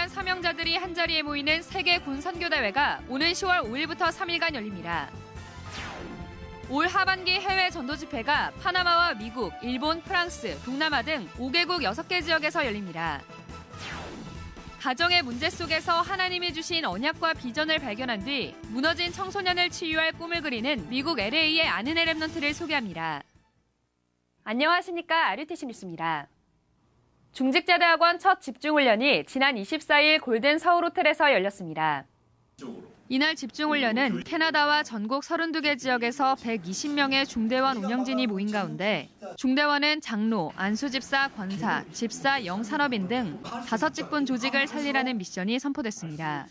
중대원 사명자들이 한자리에 모이는 세계 군 선교대회가 오는 10월 5일부터 3일간 열립니다. 올 하반기 해외 전도 집회가 파나마와 미국, 일본, 프랑스, 동남아 등 5개국 6개 지역에서 열립니다. 가정의 문제 속에서 하나님이 주신 언약과 비전을 발견한 뒤 무너진 청소년을 치유할 꿈을 그리는 미국 LA의 아는의 랩넌트를 소개합니다. 안녕하십니까. RUTC 뉴스입니다. 중직제대학원 첫 집중훈련이 지난 24일 골든 서울호텔에서 열렸습니다. 이날 집중훈련은 캐나다와 전국 32개 지역에서 120명의 중대원 운영진이 모인 가운데 중대원은 장로, 안수집사, 권사, 집사, 영산업인 등 5직분 조직을 살리라는 미션이 선포됐습니다.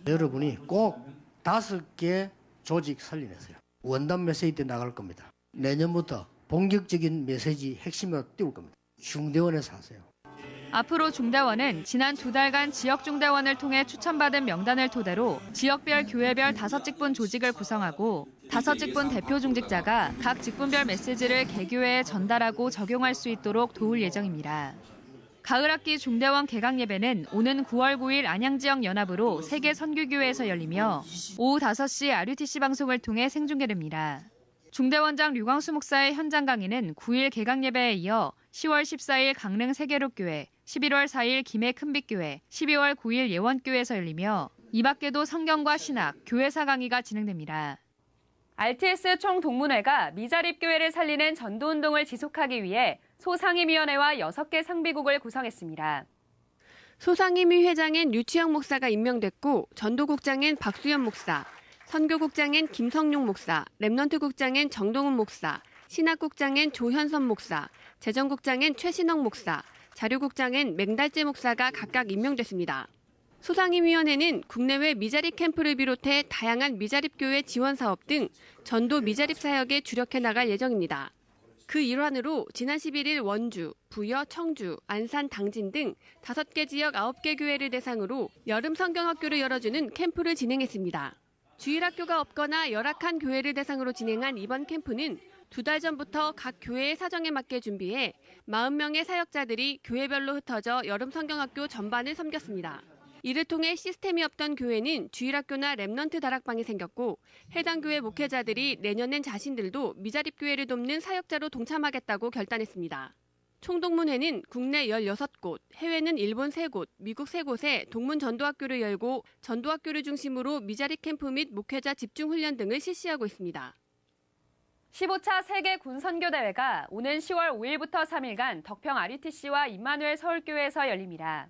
여러분이 꼭 5개 조직 살려내세요. 원단 메시지 때 나갈 겁니다. 내년부터 본격적인 메시지 핵심으로 띄울 겁니다. 중대원에서 하세요. 앞으로 중대원은 지난 2달간 지역 중대원을 통해 추천받은 명단을 토대로 지역별 교회별 5직분 조직을 구성하고 5직분 대표 중직자가 각 직분별 메시지를 개교회에 전달하고 적용할 수 있도록 도울 예정입니다. 가을 학기 중대원 개강 예배는 오는 9월 9일 안양지역 연합으로 세계 선교교회에서 열리며 오후 5시 RUTC 방송을 통해 생중계됩니다. 중대원장 류광수 목사의 현장 강의는 9일 개강 예배에 이어 10월 14일 강릉 세계록교회, 11월 4일 김해 큰빛교회, 12월 9일 예원교회에서 열리며 이 밖에도 성경과 신학, 교회사 강의가 진행됩니다. RTS 총동문회가 미자립교회를 살리는 전도운동을 지속하기 위해 소상임위원회와 6개 상비국을 구성했습니다. 소상임위 회장엔 류치영 목사가 임명됐고 전도국장엔 박수현 목사, 선교국장엔 김성용 목사, 랩넌트국장엔 정동훈 목사, 신학국장엔 조현선 목사, 재정국장엔 최신영 목사, 자료국장엔 맹달재 목사가 각각 임명됐습니다. 소상임위원회는 국내외 미자립 캠프를 비롯해 다양한 미자립교회 지원 사업 등 전도 미자립 사역에 주력해 나갈 예정입니다. 그 일환으로 지난 11일 원주, 부여, 청주, 안산, 당진 등 5개 지역 9개 교회를 대상으로 여름 성경학교를 열어주는 캠프를 진행했습니다. 주일학교가 없거나 열악한 교회를 대상으로 진행한 이번 캠프는 2달 전부터 각 교회의 사정에 맞게 준비해 40명의 사역자들이 교회별로 흩어져 여름 성경학교 전반을 섬겼습니다. 이를 통해 시스템이 없던 교회는 주일학교나 랩넌트 다락방이 생겼고 해당 교회 목회자들이 내년엔 자신들도 미자립교회를 돕는 사역자로 동참하겠다고 결단했습니다. 총동문회는 국내 16곳, 해외는 일본 3곳, 미국 3곳에 동문 전도학교를 열고 전도학교를 중심으로 미자립 캠프 및 목회자 집중훈련 등을 실시하고 있습니다. 15차 세계 군선교대회가 오는 10월 5일부터 3일간 덕평 RUTC와 임마누엘 서울교회에서 열립니다.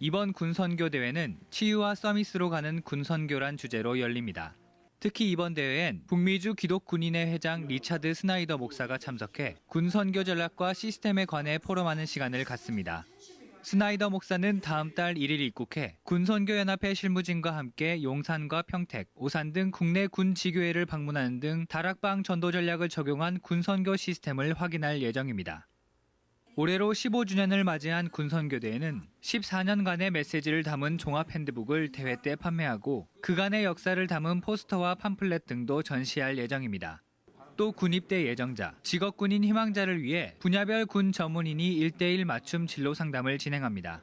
이번 군선교대회는 치유와 서밋으로 가는 군선교란 주제로 열립니다. 특히 이번 대회엔 북미주 기독군인회 회장 리차드 스나이더 목사가 참석해 군선교 전략과 시스템에 관해 포럼하는 시간을 갖습니다. 스나이더 목사는 다음 달 1일 입국해 군선교연합회 실무진과 함께 용산과 평택, 오산 등 국내 군 지교회를 방문하는 등 다락방 전도 전략을 적용한 군선교 시스템을 확인할 예정입니다. 올해로 15주년을 맞이한 군선교대회는 14년간의 메시지를 담은 종합 핸드북을 대회 때 판매하고 그간의 역사를 담은 포스터와 팜플렛 등도 전시할 예정입니다. 또 군입대 예정자, 직업군인 희망자를 위해 분야별 군 전문인이 1:1 맞춤 진로 상담을 진행합니다.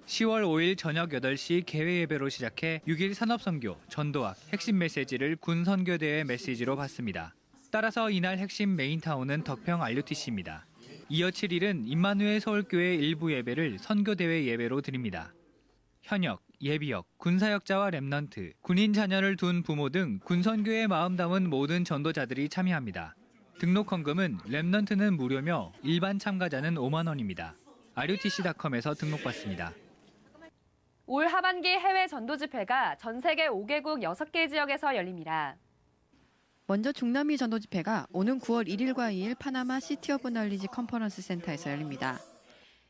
10월 5일 저녁 8시 개회 예배로 시작해 6일 산업선교, 전도학, 핵심 메시지를 군선교대회 메시지로 받습니다. 따라서 이날 핵심 메인타운은 덕평 RUTC입니다. 이어 7일은 임마누엘 서울교회 일부 예배를 선교대회 예배로 드립니다. 현역, 예비역, 군사역자와 랩넌트, 군인 자녀를 둔 부모 등 군선교에 마음 담은 모든 전도자들이 참여합니다. 등록 헌금은 랩넌트는 무료며 일반 참가자는 5만 원입니다. RUTC.com에서 등록받습니다. 올 하반기 해외 전도 집회가 전 세계 5개국 6개 지역에서 열립니다. 먼저 중남미 전도 집회가 오는 9월 1일과 2일 파나마 시티 오브 널리지 컨퍼런스 센터에서 열립니다.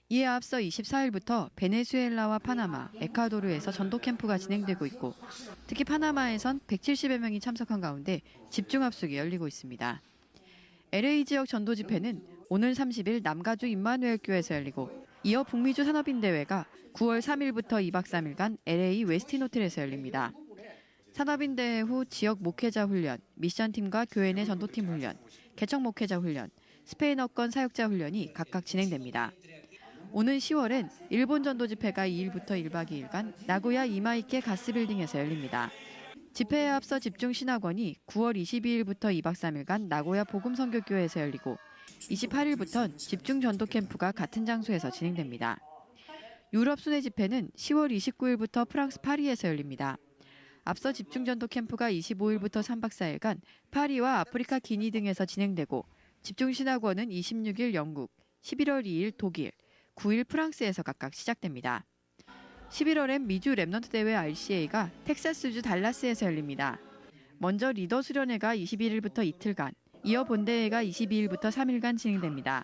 이에 앞서 24일부터 베네수엘라와 파나마, 에콰도르에서 전도 캠프가 진행되고 있고 특히 파나마에선 170여 명이 참석한 가운데 집중합숙이 열리고 있습니다. LA 지역 전도 집회는 오늘 30일 남가주 임마누엘 교회에서 열리고 이어 북미주 산업인대회가 9월 3일부터 2박 3일간 LA 웨스틴 호텔에서 열립니다. 산업인대회 후 지역 목회자 훈련, 미션팀과 교회 내 전도팀 훈련, 개척 목회자 훈련, 스페인어권 사역자 훈련이 각각 진행됩니다. 오는 10월엔 일본 전도 집회가 2일부터 1박 2일간 나고야 이마이케 가스빌딩에서 열립니다. 집회에 앞서 집중신학원이 9월 22일부터 2박 3일간 나고야 복음선교교회에서 열리고 28일부터는 집중 전도 캠프가 같은 장소에서 진행됩니다. 유럽 순회 집회는 10월 29일부터 프랑스 파리에서 열립니다. 앞서 집중 전도 캠프가 25일부터 3박 4일간 파리와 아프리카 기니 등에서 진행되고 집중 신학원은 26일 영국, 11월 2일 독일, 9일 프랑스에서 각각 시작됩니다. 11월엔 미주 랩넌트 대회 RCA가 텍사스주 달라스에서 열립니다. 먼저 리더 수련회가 21일부터 이틀간, 이어 본대회가 22일부터 3일간 진행됩니다.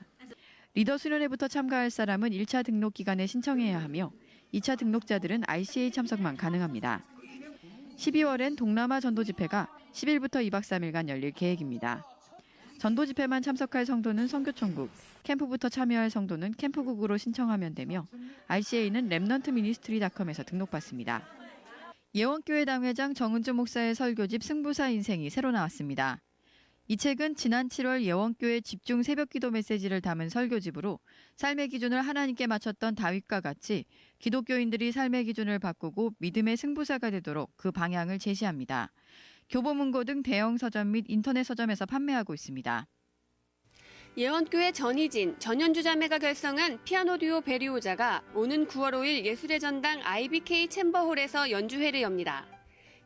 리더 수련회부터 참가할 사람은 1차 등록 기간에 신청해야 하며 2차 등록자들은 RCA 참석만 가능합니다. 12월엔 동남아 전도 집회가 10일부터 2박 3일간 열릴 계획입니다. 전도 집회만 참석할 성도는 선교천국, 캠프부터 참여할 성도는 캠프국으로 신청하면 되며 RCA는 랩넌트미니스트리닷컴에서 등록받습니다. 예원교회 당회장 정은주 목사의 설교집 승부사 인생이 새로 나왔습니다. 이 책은 지난 7월 예원교회 집중 새벽기도 메시지를 담은 설교집으로 삶의 기준을 하나님께 맞췄던 다윗과 같이 기독교인들이 삶의 기준을 바꾸고 믿음의 승부사가 되도록 그 방향을 제시합니다. 교보문고 등 대형 서점 및 인터넷 서점에서 판매하고 있습니다. 예원교회 전희진, 전현주 자매가 결성한 피아노 듀오 베리오자가 오는 9월 5일 예술의 전당 IBK 챔버홀에서 연주회를 엽니다.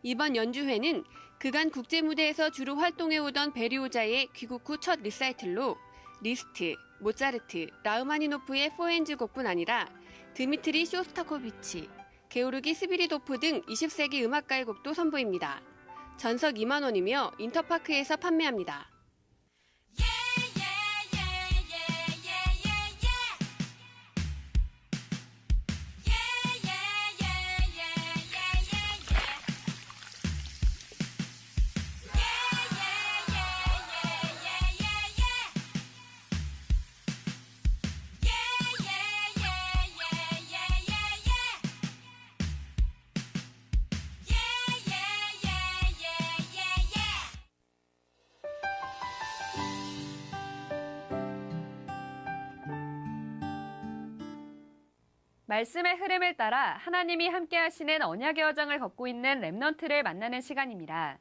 이번 연주회는 그간 국제무대에서 주로 활동해오던 베리오자의 귀국 후 첫 리사이틀로 리스트, 모차르트, 라흐마니노프의 포엔즈 곡뿐 아니라 드미트리 쇼스타코비치, 게오르기 스비리도프 등 20세기 음악가의 곡도 선보입니다. 전석 2만 원이며 인터파크에서 판매합니다. 말씀의 흐름을 따라 하나님이 함께 하시는 언약의 여정을 걷고 있는 랩넌트를 만나는 시간입니다.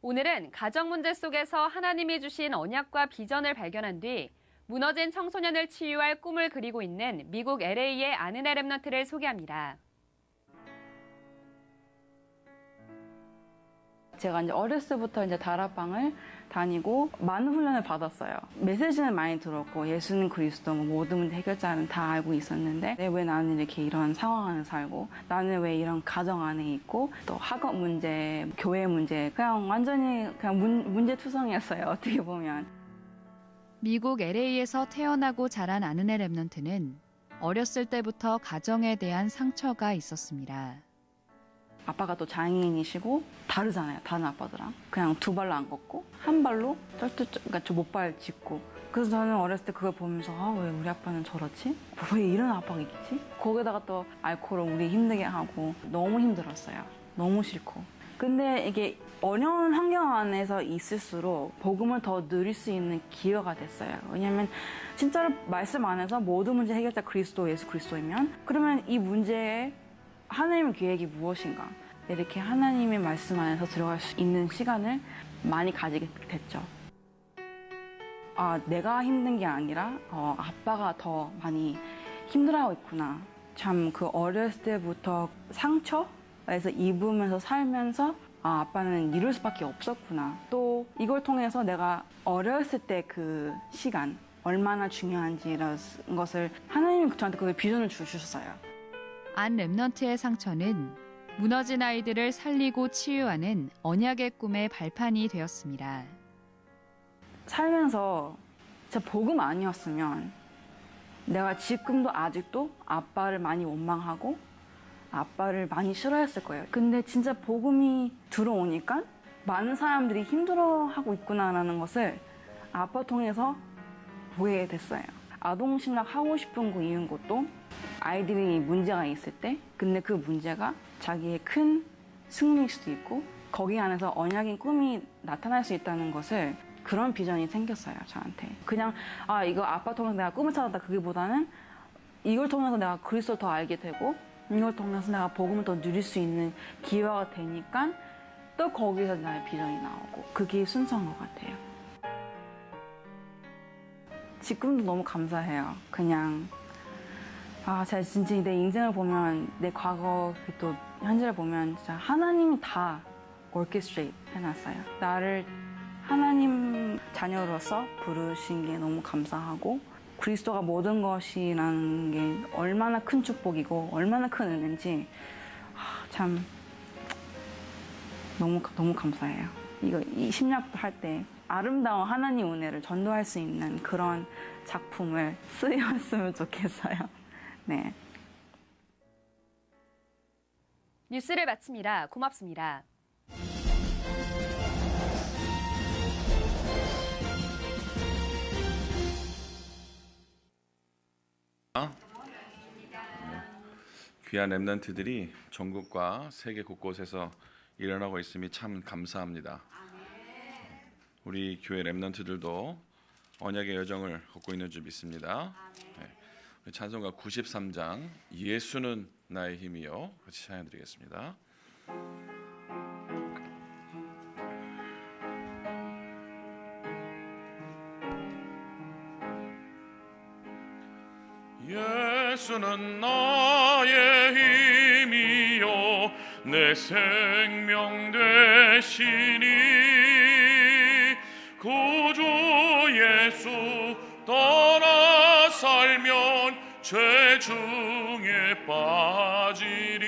오늘은 가정 문제 속에서 하나님이 주신 언약과 비전을 발견한 뒤 무너진 청소년을 치유할 꿈을 그리고 있는 미국 LA의 안은혜 랩넌트를 소개합니다. 제가 이제 어렸을 때부터 이제 다락방을 다니고 많은 훈련을 받았어요. 메시지는 많이 들었고 예수는 그리스도, 모든 문제 해결자는 다 알고 있었는데 왜 나는 이렇게 이런 상황 안에 살고 나는 왜 이런 가정 안에 있고 또 학업 문제, 교회 문제 그냥 완전히 그냥 문제투성이었어요. 어떻게 보면. 미국 LA에서 태어나고 자란 안은혜 랩넌트는 어렸을 때부터 가정에 대한 상처가 있었습니다. 아빠가 또 장애인이시고 다르잖아요. 다른 아빠들랑. 그냥 두 발로 안 걷고 한 발로 그러니까 저 못발 짚고. 그래서 저는 어렸을 때 그걸 보면서 왜 우리 아빠는 저렇지? 왜 이런 아빠가 있겠지? 거기다가 또 알코올을 우리 힘들게 하고 너무 힘들었어요. 너무 싫고. 근데 이게 어려운 환경 안에서 있을수록 복음을 더 누릴 수 있는 기회가 됐어요. 왜냐하면 진짜로 말씀 안에서 모든 문제 해결자 그리스도, 예수 그리스도이면 그러면 이 문제에 하나님의 계획이 무엇인가 이렇게 하나님의 말씀 안에서 들어갈 수 있는 시간을 많이 가지게 됐죠. 내가 힘든 게 아니라 아빠가 더 많이 힘들어하고 있구나. 참 그 어렸을 때부터 상처에서 입으면서 살면서 아빠는 이럴 수밖에 없었구나. 또 이걸 통해서 내가 어렸을 때 그 시간 얼마나 중요한지 이런 것을 하나님이 저한테 그 비전을 주셨어요. 안 랩넌트의 상처는 무너진 아이들을 살리고 치유하는 언약의 꿈의 발판이 되었습니다. 살면서 진짜 복음 아니었으면 내가 지금도 아직도 아빠를 많이 원망하고 아빠를 많이 싫어했을 거예요. 근데 진짜 복음이 들어오니까 많은 사람들이 힘들어하고 있구나라는 것을 아빠 통해서 보게 됐어요. 아동신학 하고 싶은 거 이은 것도 아이들이 문제가 있을 때 근데 그 문제가 자기의 큰 승리일 수도 있고 거기 안에서 언약인 꿈이 나타날 수 있다는 것을 그런 비전이 생겼어요. 저한테. 그냥 이거 아빠 통해서 내가 꿈을 찾았다 그기보다는 이걸 통해서 내가 그리스도를 더 알게 되고 이걸 통해서 내가 복음을 더 누릴 수 있는 기회가 되니까 또 거기서 나의 비전이 나오고 그게 순서인 것 같아요. 지금도 너무 감사해요. 그냥 제가 진짜 내 인생을 보면 내 과거 또 현재를 보면 진짜 하나님이 다 orchestrate 해놨어요. 나를 하나님 자녀로서 부르신 게 너무 감사하고 그리스도가 모든 것이라는 게 얼마나 큰 축복이고 얼마나 큰 은혜인지 참 너무 감사해요. 이 심리학도 할 때 아름다운 하나님 은혜를 전도할 수 있는 그런 작품을 쓰였으면 좋겠어요. 네. 뉴스를 마칩니다. 고맙습니다. 귀한 렘넌트들이 전국과 세계 곳곳에서 일어나고 있음이 참 감사합니다. 우리 교회 렘넌트들도 언약의 여정을 걷고 있는 줄 믿습니다. 네. 찬송가 93장 예수는 나의 힘이요 같이 찬양드리겠습니다. 예수는 나의 힘이요 내 생명 되시니 구주 예수 떠나 살면 죄 중에 빠지리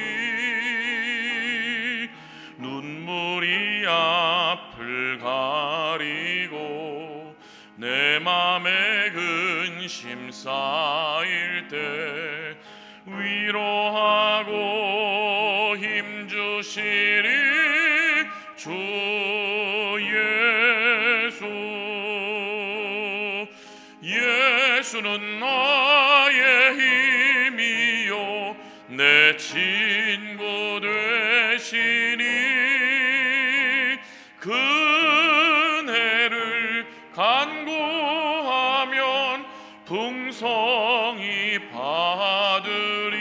눈물이 앞을 가리고 내 맘에 근심 쌓일 때 위로하고 힘주시리 주 예수는 나의 힘이요 내 친구 되시니 그 은혜를 간구하면 풍성히 받으리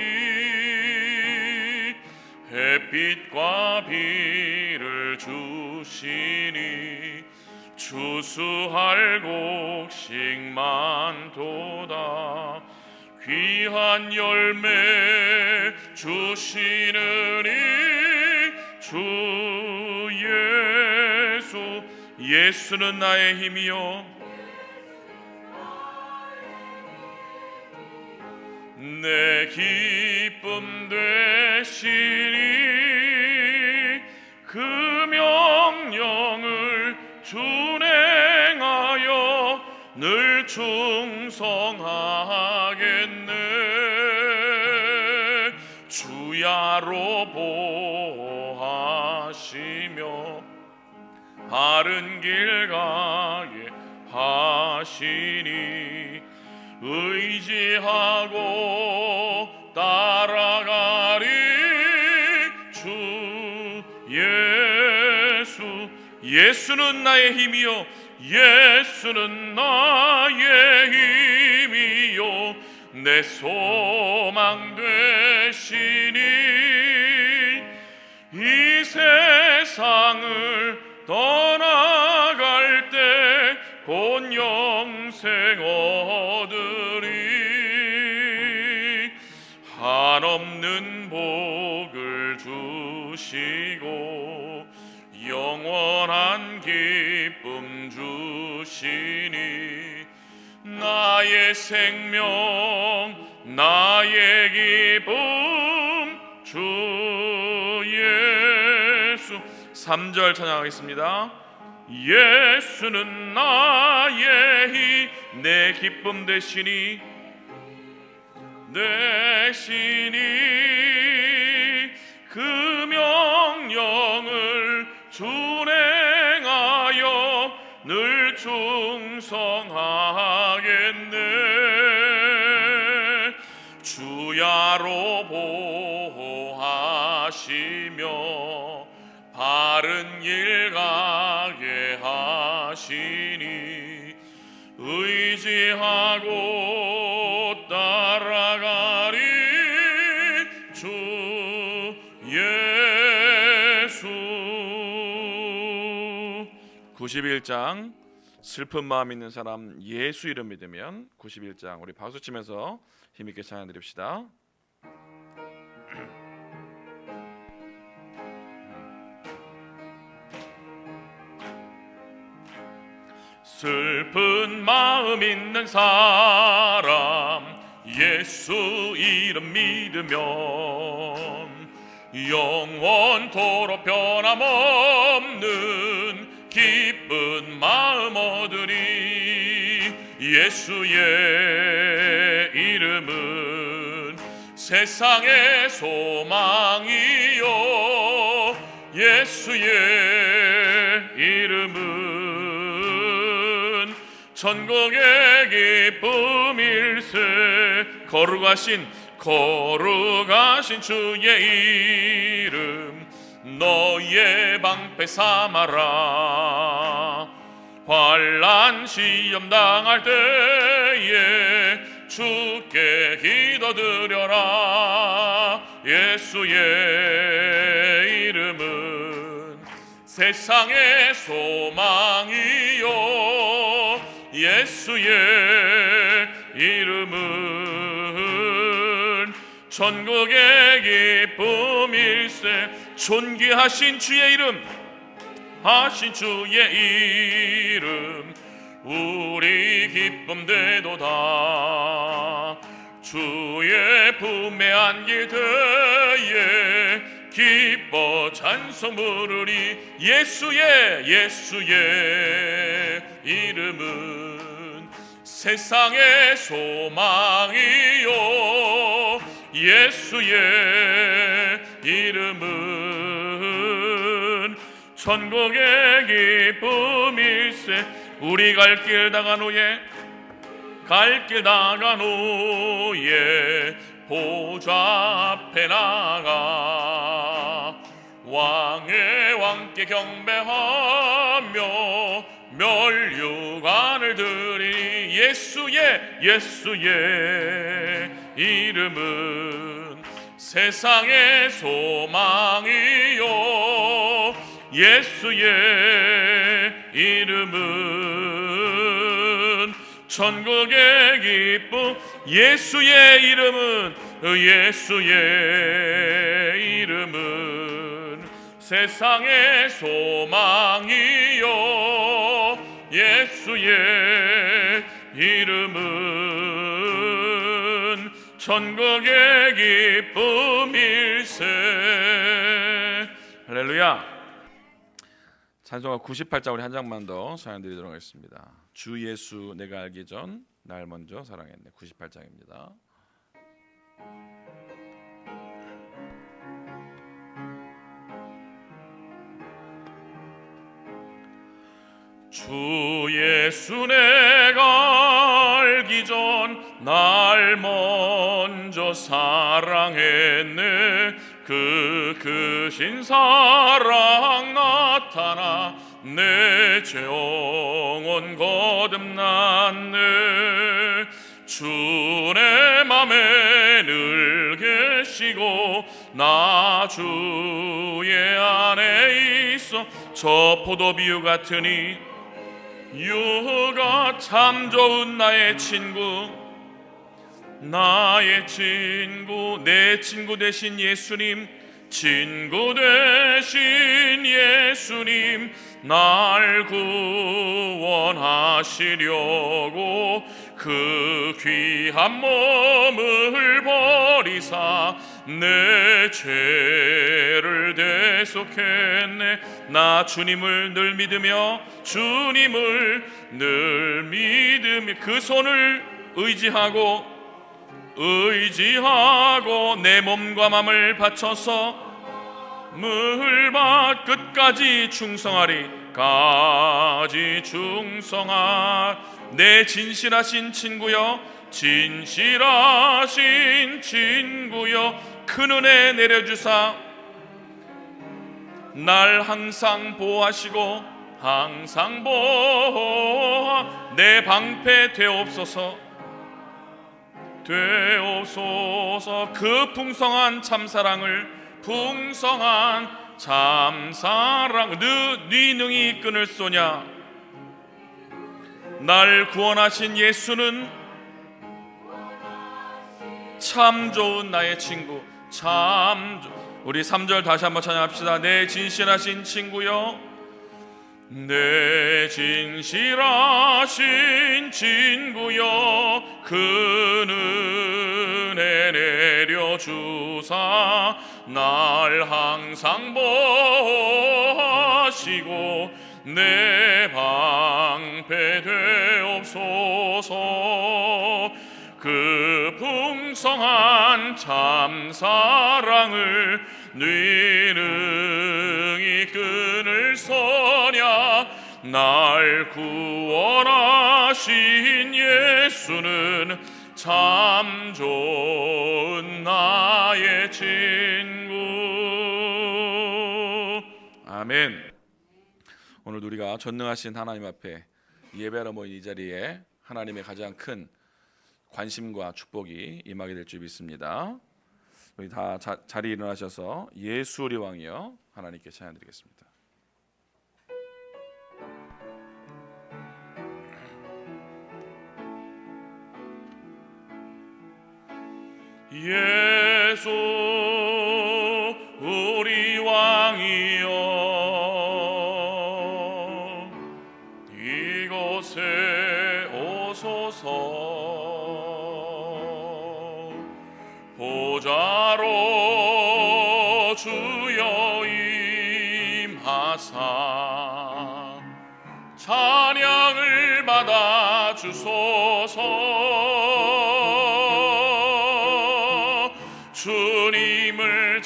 햇빛과 비를 주시니 추수할 곡식 많도다 귀한 열매 주시느니 주 예수는 나의 힘이요 내 기쁨 되시니 그 명령을 준행하여 늘 충성하겠네 주야로 보호하시며 바른 길 가게 하시니 의지하고 따라가리 주 예수는 나의 힘이요 예수는 나의 힘이요 내 소망 되시니 이 세상을 떠나갈 때 곧 영생 얻으리 한없는 복을 주시고 영원한 기쁨 주시니 나의 생명 나의 기쁨 주 예수 3절 찬양하겠습니다. 예수는 나의 힘 내 기쁨 되시니 그 명령을 준행하여 늘 충성하겠네 주야로 보호하시며 바른 길 가게 하시니 의지하고 따라가 예수. 91장 슬픈 마음 있는 사람 예수 이름 믿으면 91장 우리 박수 치면서 힘있게 찬양 드립시다. 슬픈 마음 있는 사람 예수 이름 믿으면 영원토록 변함없는 기쁜 마음 얻으리. 예수의 이름은 세상의 소망이요 예수의 이름은 천국의 기쁨일세. 거룩하신 주의 이름 너의 방패 삼아라. 환난 시험 당할 때에 주께 기도드려라. 예수의 이름은 세상의 소망이요 예수의 이름은 천국의 기쁨일세. 존귀하신 주의 이름 하신 주의 이름 우리 기쁨 되도다. 주의 품에 안길 때에 기뻐 찬송 부르리. 예수의 이름은 세상의 소망이요 예수의 이름은 천국의 기쁨일세. 우리 갈 길 다간 후에 보좌 앞에 나가 왕의 왕께 경배하며 멸류관을 드리니. 예수의 이름은 세상의 소망이요 예수의 이름은 천국의 기쁨. 예수의 이름은 세상의 소망이요 예수의 이름은 천국의 기쁨일세. 할렐루야. 찬송가 98장 우리 한 장만 더 찬양 드리도록 하겠습니다. 주 예수 내가 알기 전 날 먼저 사랑했네. 98장입니다. 주 예수 내가 알기 전 날 먼저 사랑했네. 그 크신 사랑 나타나 내 죄 영혼 거듭났네. 주 내 맘에 늘 계시고 나 주의 안에 있어. 저 포도비유 같으니 유가 참 좋은 나의 친구. 내 친구 되신 예수님, 친구 되신 예수님, 날 구원하시려고 그 귀한 몸을 버리사 내 죄를 대속했네. 나 주님을 늘 믿으며 그 손을 의지하고 내 몸과 맘을 바쳐서 물밭 끝까지 충성할 내 진실하신 친구여, 큰 은혜 내려주사 날 항상 보호하시고 내 방패 되옵소서. 그 풍성한 참사랑을 풍성한 참사랑 네 능히 끈을 쏘냐. 날 구원하신 예수는 참 좋은 나의 친구. 우리 3절 다시 한번 찬양합시다. 내 진실하신 친구여, 내 진실하신 친구여, 그 은혜 내려주사 날 항상 보호하시고 내 방패 되옵소서. 그 풍성한 참사랑을 네 능히 끈을 서냐. 날 구원하신 예수는 참 좋은 나의 친구. 아멘. 오늘 우리가 전능하신 하나님 앞에 예배하러 모인 이 자리에 하나님의 가장 큰 관심과 축복이 임하게 될 줄 믿습니다. 우리 다 자리에 일어나셔서 예수 우리 왕이여 하나님께 찬양드리겠습니다. 예수 우리 왕이여 이곳에 오소서. 보좌로 주여 임하사 찬양을 받아 주소서. 주님을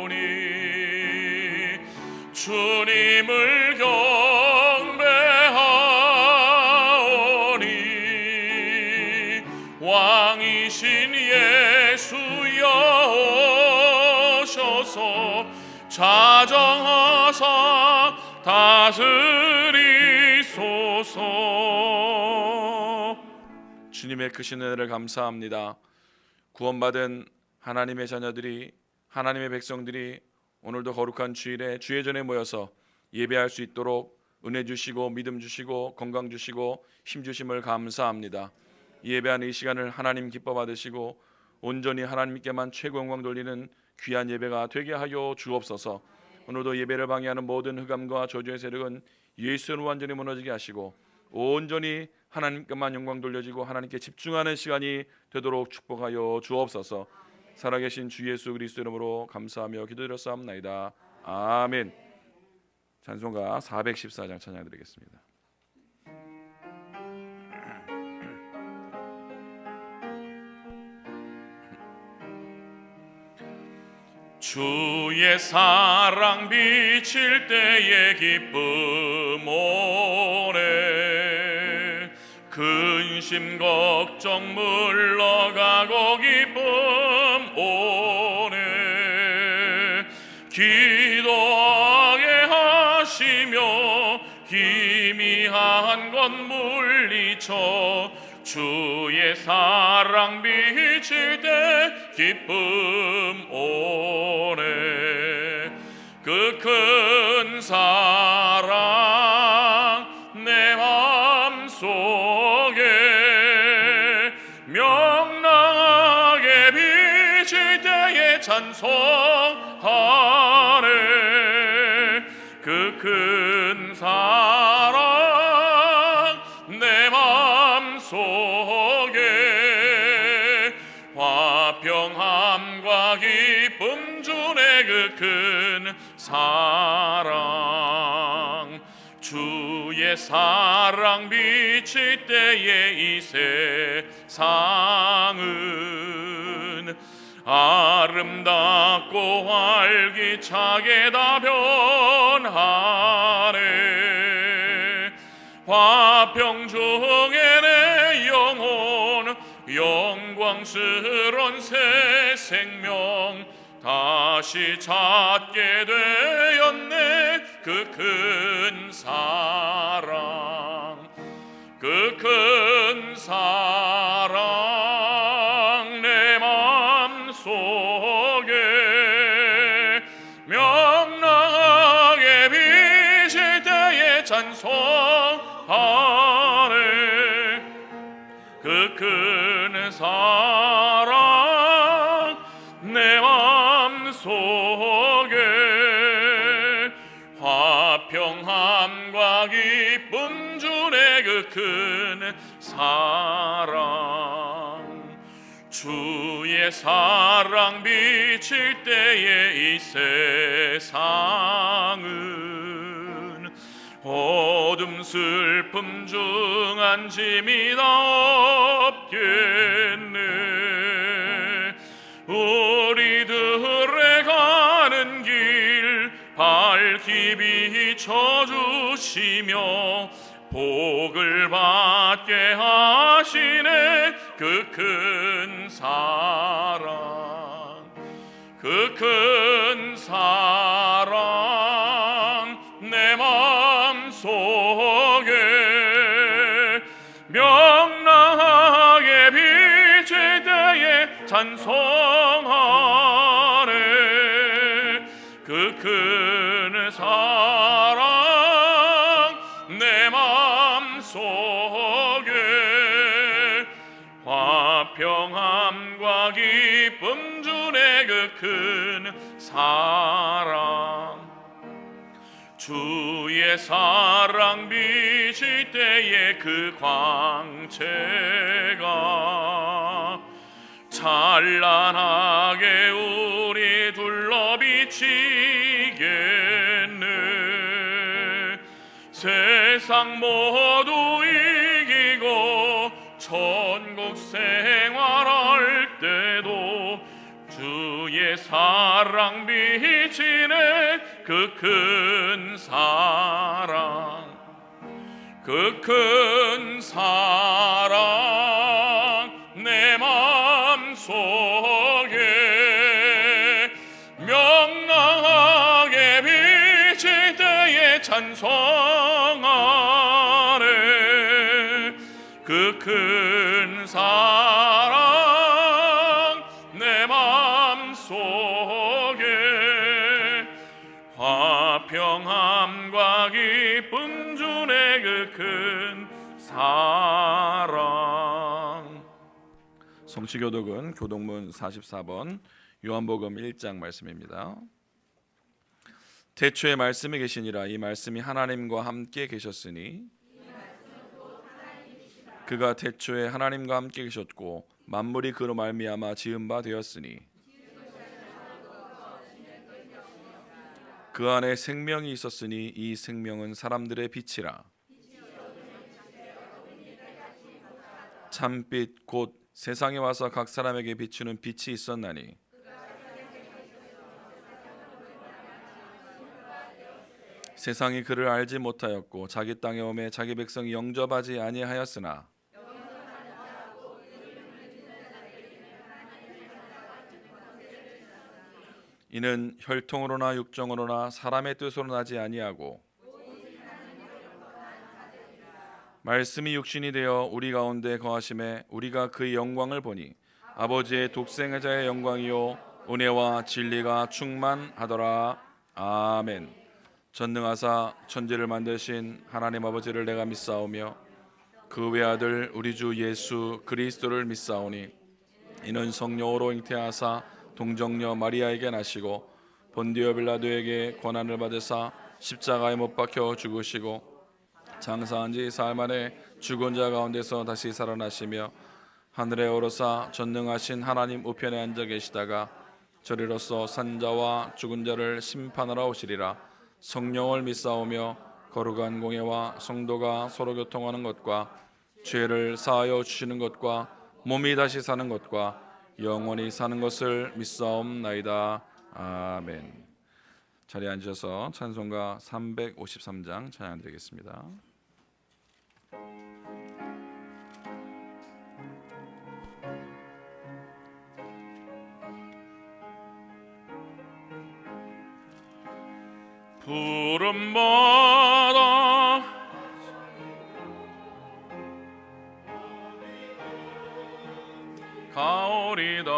찬양하오니 주님을 경배하오니 왕이신 예수여 오셔서 자정하사 다스리소서. 주님의 크신 은혜를 감사합니다. 구원받은 하나님의 자녀들이, 하나님의 백성들이 오늘도 거룩한 주일에 주의 전에 모여서 예배할 수 있도록 은혜 주시고 믿음 주시고 건강 주시고 힘 주심을 감사합니다. 예배하는 이 시간을 하나님 기뻐 받으시고 온전히 하나님께만 최고 영광 돌리는 귀한 예배가 되게 하여 주옵소서. 오늘도 예배를 방해하는 모든 흑암과 저주의 세력은 예수는 완전히 무너지게 하시고 온전히 하나님께만 영광 돌려지고 하나님께 집중하는 시간이 되도록 축복하여 주옵소서. 살아계신 주 예수 그리스도 이름으로 감사하며 기도드렸사옵나이다. 아멘. 찬송가 414장 찬양드리겠습니다. 주의 사랑 비칠 때의 기쁨 오네. 근심 걱정 물러가고 기쁨 오네. 기도하게 하시며 희미한 것 물리쳐 주의 사랑 비칠 때 기쁨 오네. 그 큰 사랑 내 맘속에 명랑하게 비칠 때에 찬송하네. 그 큰 사랑 내 맘속에 화평함과 기쁨 주네. 그 큰 사랑 주의 사랑 비칠 때에 이 세상은 아름답고 활기차게 다 변하네. 화평 중에 내 영혼 영광스런 새 생명 다시 찾게 되었네. 그 큰 사랑 그 큰 사랑 내 맘 속에 명랑하게 비칠 때에 찬송하네. 그 큰 사랑 내 맘속에 화평함과 기쁨 주네. 그 큰 사랑 주의 사랑 비칠 때에 이 세상은 어둠 슬픔 중 안짐이 다 없겠네. 우리들의 가는 길 밝히 비춰주시며 복을 받게 하시네. 그 큰 사랑 그 큰 사랑 내 맘속에 명랑하게 비칠 때에 찬송하네. 그 큰 사랑 내 맘속에 화평함과 기쁨 주네. 그 큰 사랑 주의 사랑 비칠 때에 그 광채가 찬란하게 우리 둘러 비치겠네. 세상 모두 이기고 천국 생활할 때도 주의 사랑 비치네. 그 큰 사랑 그 큰 사랑 내 맘속에 명랑하게 비칠 때에 찬송하네. 그 큰 사랑 내 맘속에 화평함과 기쁨 주네. 그 큰 사랑. 성취교독은 교독문 44번 요한복음 1장 말씀입니다. 태초에 말씀이 계시니라. 이 말씀이 하나님과 함께 계셨으니 그가 태초에 하나님과 함께 계셨고 만물이 그로 말미암아 지은 바 되었으니 그 안에 생명이 있었으니 이 생명은 사람들의 빛이라. 참빛 곧 세상에 와서 각 사람에게 비추는 빛이 있었나니 세상이 그를 알지 못하였고 자기 땅에 오매 자기 백성이 영접하지 아니하였으나 이는 혈통으로나 육정으로나 사람의 뜻으로 나지 아니하고 말씀이 육신이 되어 우리 가운데 거하심에 우리가 그의 영광을 보니 아버지의 독생자의 영광이요 은혜와 진리가 충만하더라. 아멘. 전능하사 천지를 만드신 하나님 아버지를 내가 믿사오며 그 외아들 우리 주 예수 그리스도를 믿사오니 이는 성령으로 잉태하사 동정녀 마리아에게 나시고 본디오 빌라도에게 고난을 받으사 십자가에 못 박혀 죽으시고 장사한 지 사흘 만에 죽은 자 가운데서 다시 살아나시며 하늘에 오르사 전능하신 하나님 우편에 앉아 계시다가 저리로서 산자와 죽은 자를 심판하러 오시리라. 성령을 믿사오며 거룩한 공예와 성도가 서로 교통하는 것과 죄를 사하여 주시는 것과 몸이 다시 사는 것과 영원히 사는 것을 믿사옵나이다. 아멘. 자리에 앉으셔서 찬송가 353장 찬양드리겠습니다. 푸른바다 가오리다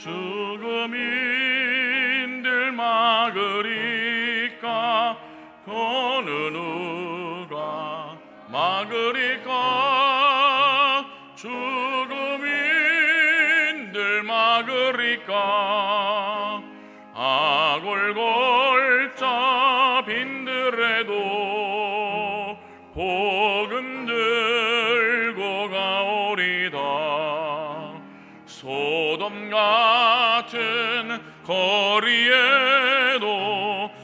죽음인들 막으리까 어느 누가 막으리까 죽음인들 막으리까 아골골자 빈들에도 복음 들고 가오리다 소돔 같은 거리에도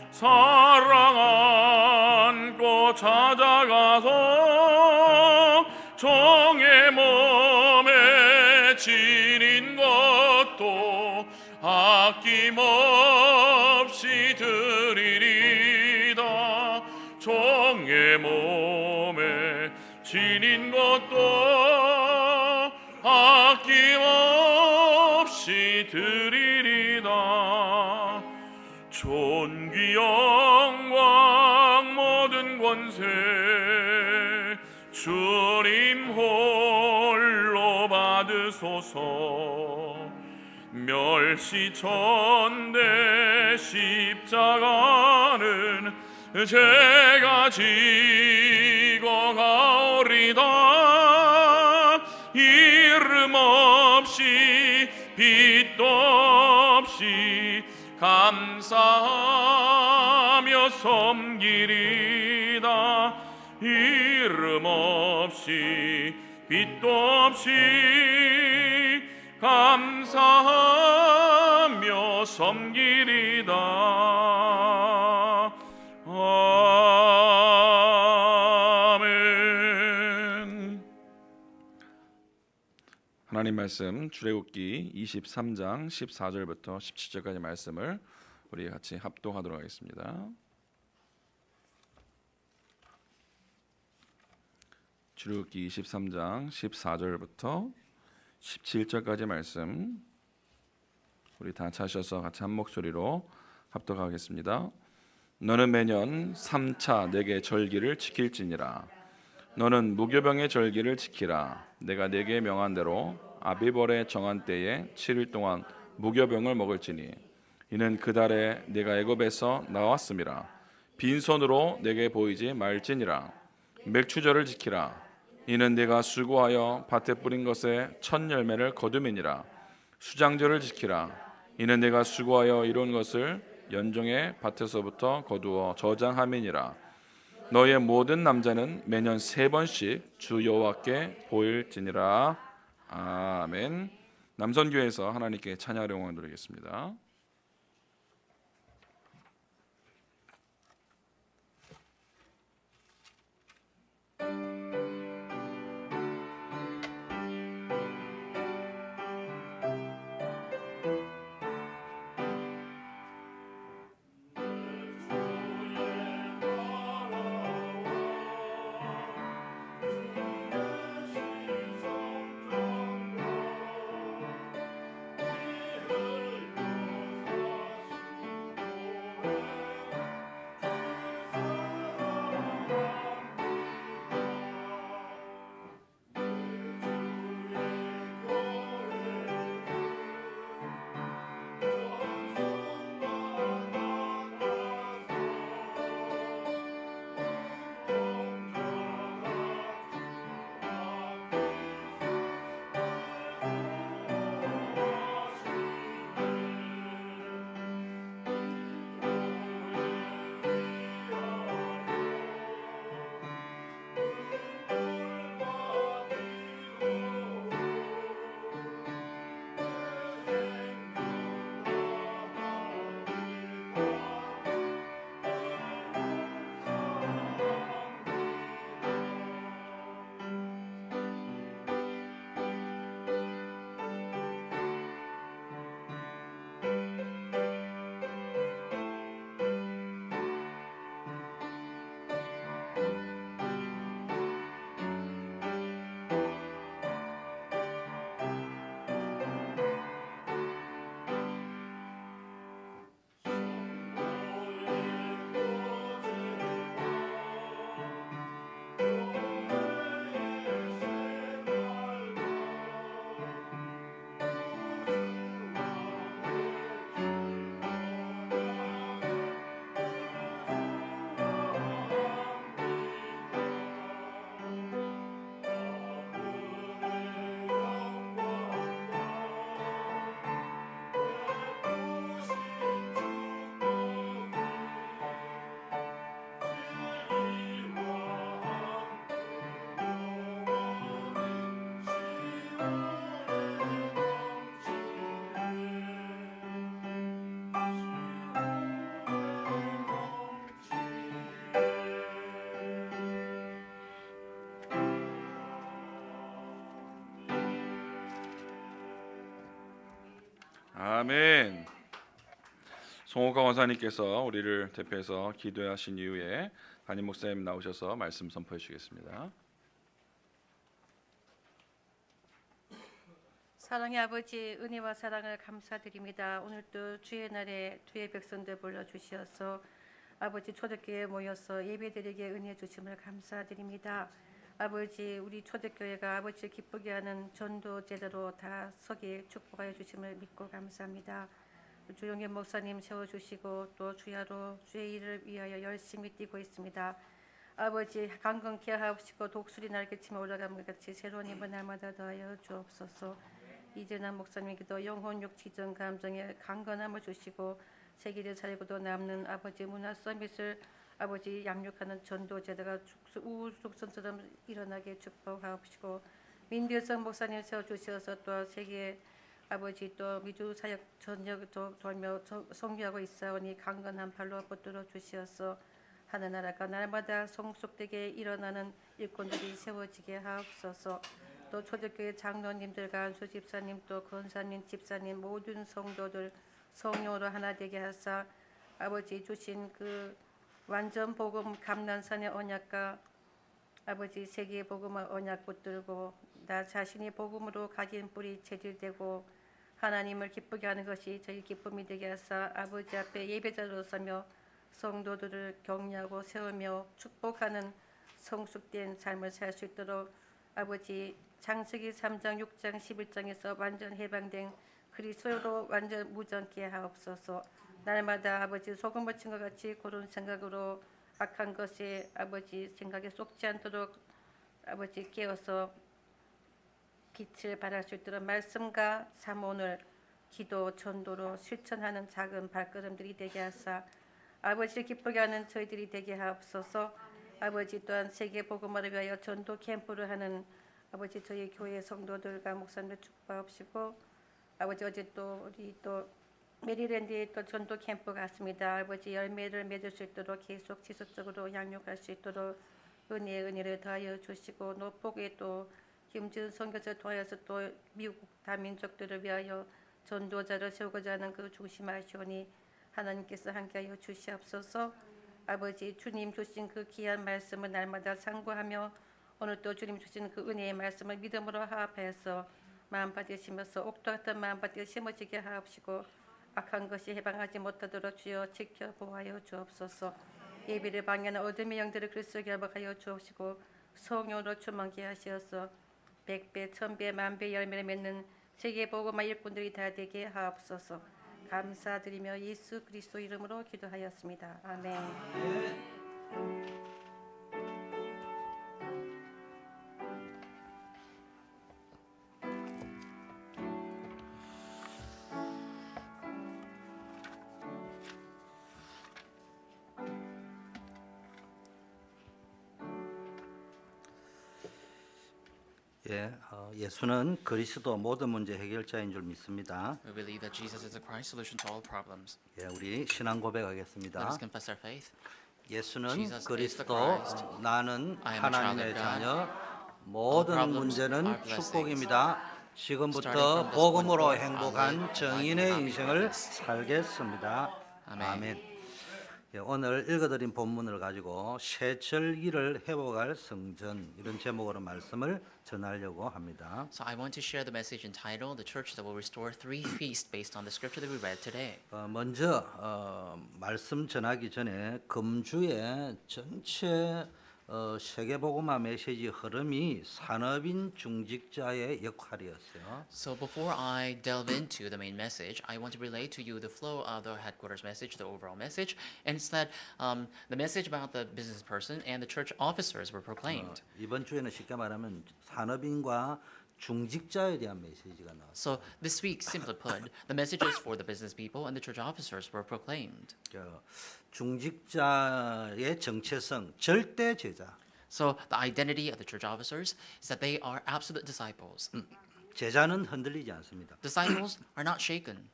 사랑 안고 찾아가서 정의 몸에 지닌 것도 아낌없이 드리리다 정의 몸에 지닌 것도 아낌없이 드리리다 존귀 영광 모든 권세 주님 홀로 받으소서 멸시천대 십자가는 제가 지고 가오리다 이름 없이 빛도 없이 감사하며 섬기리다 이름 없이 빛도 없이 감사하며 섬기리다 아멘. 하나님 말씀 출애굽기 23장 14절부터 17절까지 말씀을 우리 같이 합독하도록 하겠습니다. 출애굽기 23장 14절부터 17절까지 말씀 우리 다 찾으셔서 같이 한 목소리로 합독하겠습니다. 너는 매년 3차 내게 절기를 지킬지니라. 너는 무교병의 절기를 지키라. 내가 내게 명한 대로 아비벌의 정한 때에 7일 동안 무교병을 먹을지니 이는 그 달에 내가 애굽에서 나왔음이라. 빈손으로 내게 보이지 말지니라. 맥추절을 지키라. 이는 내가 수고하여 밭에 뿌린 것의 첫 열매를 거두매니라. 수장절을 지키라. 이는 내가 수고하여 이룬 것을 연종의 밭에서부터 거두어 저장함이니라. 너의 모든 남자는 매년 3번씩 주 여호와께 보일지니라. 아멘. 남선교회에서 하나님께 찬양의 영광을 드리겠습니다. 아멘. 송옥화 원사님께서 우리를 대표해서 기도하신 이후에 담임 목사님 나오셔서 말씀 선포해 주시겠습니다. 사랑의 아버지, 은혜와 사랑을 감사드립니다. 오늘도 주의 날에 주의 백성들 불러주시어서 아버지 초대교회에 모여서 예배드리게 은혜 주심을 감사드립니다. 아버지, 우리 초대교회가 아버지를 기쁘게 하는 전도 제대로 다 서게 축복하여 주심을 믿고 감사합니다. 주영현 목사님 세워주시고 또 주야로 주의 일을 위하여 열심히 뛰고 있습니다. 아버지, 강건케 하옵시고 독수리 날개치며 올라가는 것 같이 새로운 힘을 날마다 더하여 주옵소서. 이재남 목사님께도 영혼, 육체, 정, 감정에 강건함을 주시고 세계를 살고도 남는 아버지 문화 서밋을 아버지 양육하는 전도 제도가 우후죽순처럼 일어나게 축복하옵시고 민대성 목사님 세워주셔서 또 세계 아버지 또 미주 사역 전역 돌며 성교하고 있사오니 강건한 발로 붙들어 주시어서 하늘나라가 날마다 성숙되게 일어나는 일꾼들이 세워지게 하옵소서. 또 초대교회 장로님들과 안수 집사님 또 권사님 집사님 모든 성도들 성령으로 하나 되게 하사 아버지 주신 그 완전 복음 감난산의 언약과 아버지 세계의 복음의 언약 붙들고 나 자신이 복음으로 각인 뿌리 체질되고 하나님을 기쁘게 하는 것이 저희 기쁨이 되게 하사 아버지 앞에 예배자로 서며 성도들을 격려하고 세우며 축복하는 성숙된 삶을 살 수 있도록 아버지 창세기 3장 6장 11장에서 완전 해방된 그리스도로 완전 무정케 하옵소서. 날마다 아버지 소금 묻힌 것 같이 그런 생각으로 악한 것에 아버지 생각에 쏙지 않도록 아버지 깨어서 빛을 발할 수 있도록 말씀과 사모를 기도 전도로 실천하는 작은 발걸음들이 되게 하사 아버지를 기쁘게 하는 저희들이 되게 하옵소서. 아버지 또한 세계 복음화를 위하여 전도 캠프를 하는 아버지 저희 교회 성도들과 목사님들 축복하옵시고 아버지 어제 또 우리 또 메리랜드에 또 전도 캠프 갔습니다. 아버지 열매를 맺을 수 있도록 계속 지속적으로 양육할 수 있도록 은혜를 더하여 주시고 노폭에 또 김준 선교사를 통하여서 또 미국 다민족들을 위하여 전도자를 세우고자 하는 그 중심하시오니 하나님께서 함께하여 주시옵소서. 아버지 주님 주신 그 귀한 말씀을 날마다 상고하며 오늘 또 주님 주신 그 은혜의 말씀을 믿음으로 화합해서 마음 받으시면서 옥토 같은 마음 받으 심어지게 하옵시고 악한 것이 해방하지 못하도록 주여 지켜 보호하여 주옵소서. 예비를 방해하는 어둠의 영들을 그리스도 결박하여 주옵시고 성령으로 충만케 하시어서 100배, 1000배, 만배 열매를 맺는 세계 복음화 일꾼들이 다 되게 하옵소서. 감사드리며 예수 그리스도 이름으로 기도하였습니다. 아멘. 예수는 그리스도 모든 문제 해결자인 줄 믿습니다. We believe that Jesus is the Christ solution to all problems. 우리 신앙 고백하겠습니다. Let us confess our faith. 예수는 Jesus is the 그리스도, Christ. 나는 I am a child 하나님의 of God. 자녀, 모든 problems 문제는 are blessings. 축복입니다. Starting 지금부터 from this 복음으로 point forth, 행복한 I will 정인의 live 인생을 happiness. 살겠습니다. 아멘. 아멘. 오늘 읽어드린 본문을 가지고 새 절기를 회복할 성전 이런 제목으로 말씀을 전하려고 합니다. So I want to share the message entitled "The Church That Will Restore Three Feasts" based on the scripture that we read today. 먼저 말씀 전하기 전에 금주의 전체 세계복음화 메시지 흐름이 산업인 중직자의 역할이었어요. So before I delve into the main message, I want to relate to you the flow of the headquarters message, the overall message, and it's that the message about the business person and the church officers were proclaimed. 이번 주에는 쉽게 말하면 산업인과 중직자에 대한 메시지가 나왔어요. So this week, simply put, the messages for the business people and the church officers were proclaimed. 중직자의 정체성, 절대 제자. So the identity of the church officers is that they are absolute disciples. 제자는 흔들리지 않습니다. Disciples are not shaken,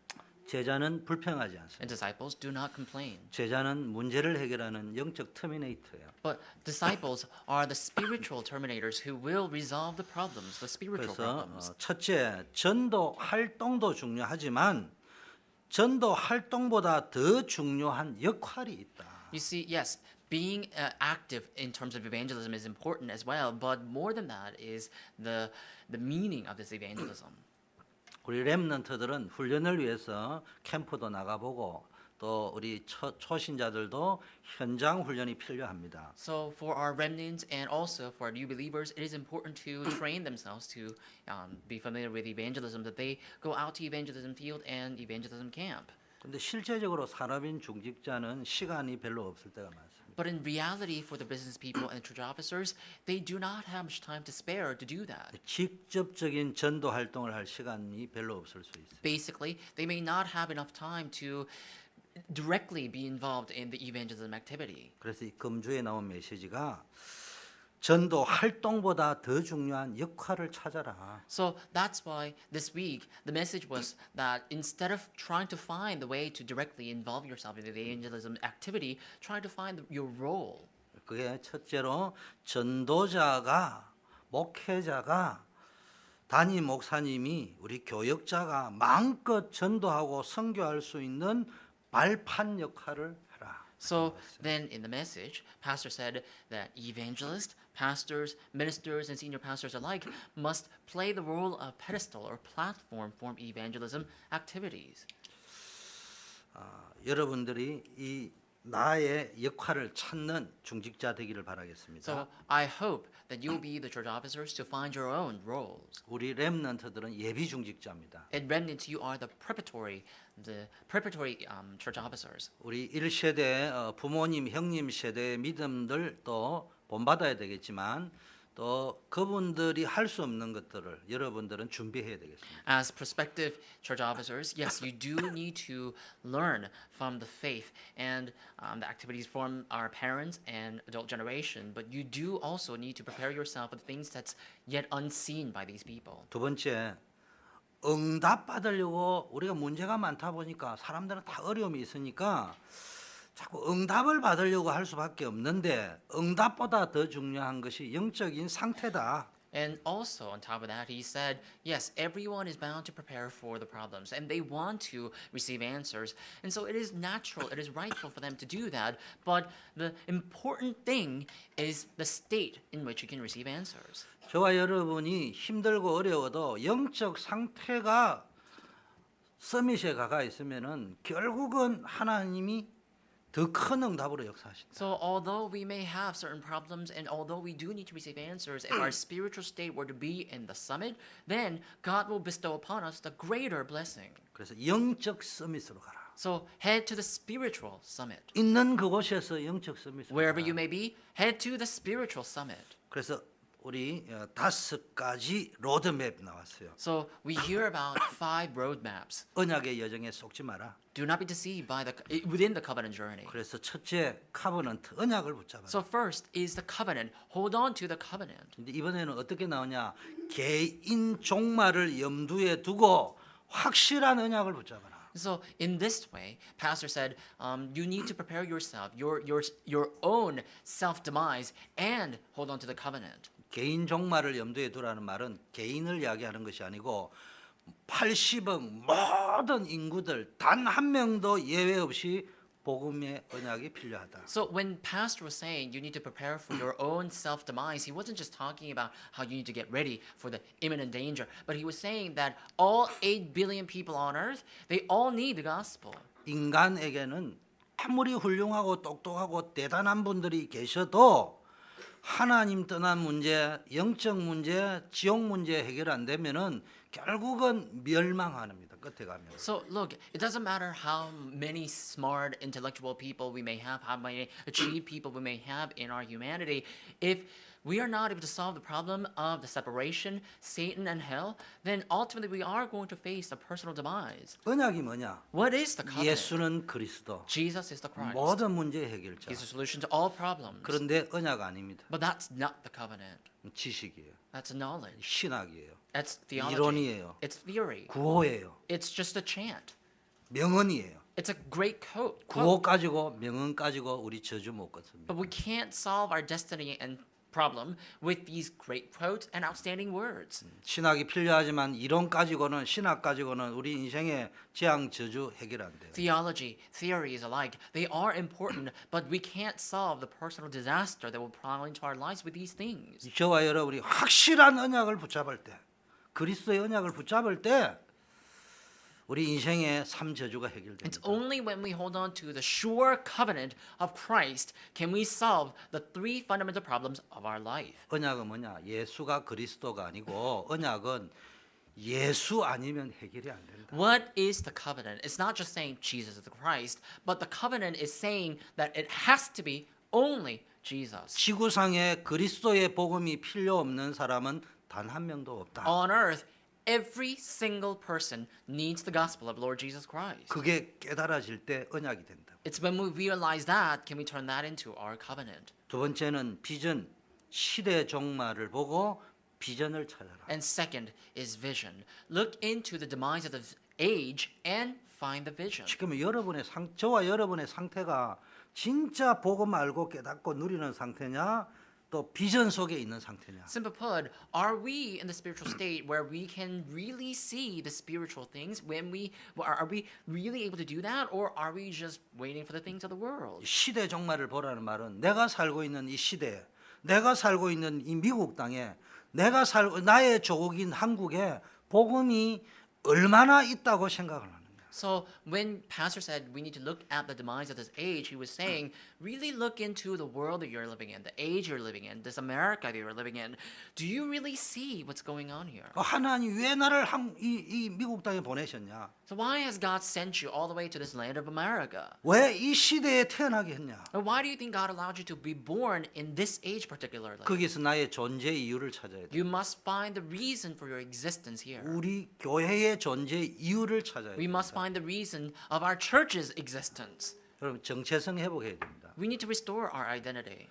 제자는 불평하지 않습니다. and disciples do not complain. 제자는 문제를 해결하는 영적 터미네이터예요. But disciples are the spiritual terminators who will resolve the problems, the spiritual 그래서 problems. 첫째, 전도 활동도 중요하지만 전도 활동보다 더 중요한 역할이 있다. You see, yes, being active in terms of evangelism is important as well, but more than that is the meaning of this evangelism. 우리 렘넌트들은 훈련을 위해서 캠프도 나가보고 또 우리 초신자들도 현장 훈련이 필요합니다. So for our remnants and also for our new believers, it is important to train themselves to be familiar with evangelism, that they go out to evangelism field and evangelism camp. 근데 실제적으로 산업인 중직자는 시간이 별로 없을 때가 많습니다. But in reality, for the business people and the church officers, they do not have much time to spare to do that. 직접적인 전도 활동을 할 시간이 별로 없을 수 있어요. Basically, they may not have enough time to directly be involved in the evangelism activity. 그래서 이 금주에 나온 메시지가 전도 활동보다 더 중요한 역할을 찾아라. So that's why this week the message was that instead of trying to find the way to directly involve yourself in the evangelism activity, try to find your role. 그게 첫째로 전도자가 목회자가 담임 목사님이 우리 교역자가 마음껏 전도하고 선교할 수 있는 발판 역할을 하라. So then in the message, pastor said that evangelists, pastors, ministers, and senior pastors alike must play the role of pedestal or platform for evangelism activities. 여러분들이 이 나의 역할을 찾는 중직자 되기를 바라겠습니다. So I hope that you'll be the church officers to find your own roles. 우리 렘넌트들은 예비 중직자입니다. In remnants, you are the preparatory church officers. 우리 1세대 부모님, 형님 세대의 믿음들도 본받아야 되겠지만 또 그분들이 할 수 없는 것들을 여러분들은 준비해야 되겠습니다. As prospective church officers, yes, you do need to learn from the faith and the activities from our parents and adult generation, but you do also need to prepare yourself for the things that's yet unseen by these people. 두 번째, 응답 받으려고 우리가 문제가 많다 보니까 사람들은 다 어려움이 있으니까 자꾸 응답을 받으려고 할 수밖에 없는데 응답보다 더 중요한 것이 영적인 상태다. And also on top of that, he said, yes, everyone is bound to prepare for the problems and they want to receive answers. And so it is natural, it is rightful for them to do that. But the important thing is the state in which you can receive answers. 저와 여러분이 힘들고 어려워도 영적 상태가 서밋에 가가 있으면은 결국은 하나님이 더 큰 응답으로 역사하신다. So although we may have certain problems and although we do need to receive answers, if our spiritual state were to be in the summit, then God will bestow upon us the greater blessing. 그래서 영적 서밋으로 가라. So head to the spiritual summit. 있는 그곳에서 영적 서밋으로 Wherever 가라. you may be, head to the spiritual summit. 그래서 우리 5가지 로드맵 나왔어요. So we hear about 5 roadmaps. 언약의 여정에 속지 마라. Do not be deceived by within the covenant journey. 그래서 첫째 카버넌트 언약을 붙잡아라. So first is the covenant. Hold on to the covenant. 근데 이번에는 어떻게 나오냐? 개인 종말을 염두에 두고 확실한 언약을 붙잡아라. So in this way, Pastor said, you need to prepare yourself, your own self-demise, and hold on to the covenant. 개인 종말을 염두에 두라는 말은 개인을 이야기하는 것이 아니고 80억 모든 인구들 단 한 명도 예외 없이 복음의 언약이 필요하다. So when Pastor was saying you need to prepare for your own self-demise, he wasn't just talking about how you need to get ready for the imminent danger, but he was saying that all 8 billion people on earth, they all need the gospel. 인간에게는 아무리 훌륭하고 똑똑하고 대단한 분들이 계셔도 하나님 떠난 문제, 영적 문제, 지옥 문제 해결 안 되면은 결국은 멸망합니다. 끝에 가면. So look, it doesn't matter how many smart, intellectual people we may have, how many achieved people we may have in our humanity, if we are not able to solve the problem of the separation, Satan and hell, then ultimately we are going to face a personal demise. 언약이 뭐냐? What is the covenant? 예수는 그리스도. Jesus is the Christ. 모든 문제 해결자. He's the solution to all problems. 그런데 언약 아닙니다. But that's not the covenant. 지식이에요. That's knowledge. 신학이에요. That's theology. 이론이에요. It's theory. 구호예요. It's just a chant. 명언이에요. It's a great quote. 구호 가지고 명언 가지고 우리 저주 못 걷습니다. But we can't solve our destiny and problem with these great quotes and outstanding words. 신학이 필요하지만 이론 가지고는 신학 가지고는 우리 인생의 재앙 저주 해결 안 돼요. Theology, theories alike, they are important, but we can't solve the personal disaster that will plow into our lives with these things. 저와 여러분이 확실한 언약을 붙잡을 때, 그리스도의 언약을 붙잡을 때 우리 인생의 삶 저주가 해결됩니다. It's only when we hold on to the sure covenant of Christ can we solve the three fundamental problems of our life. 언약은 뭐냐? 예수가 그리스도가 아니고 언약은 예수 아니면 해결이 안 된다. What is the covenant? It's not just saying Jesus is the Christ, but the covenant is saying that it has to be only Jesus. 지구상에 그리스도의 복음이 필요 없는 사람은 단 한 명도 없다. On earth, every single person needs the gospel of Lord Jesus Christ. 그게 깨달아질 때 언약이 된다. It's when we realize that can we turn that into our covenant. 두 번째는 비전, 시대 종말을 보고 비전을 찾아라. And second is vision. Look into the demise of the age and find the vision. 지금 여러분의 저와 여러분의 상태가 진짜 복음 알고 깨닫고 누리는 상태냐? 또 비전 속에 있는 상태냐? Simply put, are we in the spiritual state where we can really see the spiritual things? Are we really able to do that, or are we just waiting for the things of the world? 시대 종말을 보라는 말은 내가 살고 있는 이 시대에, 내가 살고 있는 이 미국 땅에, 나의 조국인 한국에 복음이 얼마나 있다고 생각을 하는. So when Pastor said we need to look at the demise of this age, he was saying, really look into the world that you're living in, the age you're living in, this America that you're living in. Do you really see what's going on here? 하나님 왜 나를 이 미국 땅에 보내셨냐? So why has God sent you all the way to this land of America? 왜 이 시대에 태어나게 했냐? Or why do you think God allowed you to be born in this age particularly? 거기서 나의 존재 이유를 찾아야 돼. You must find the reason for your existence here. 우리 교회의 존재 이유를 찾아야 돼. We must find the reason of our church's existence. 여러분 정체성 회복해야 됩니다. We need to restore our identity.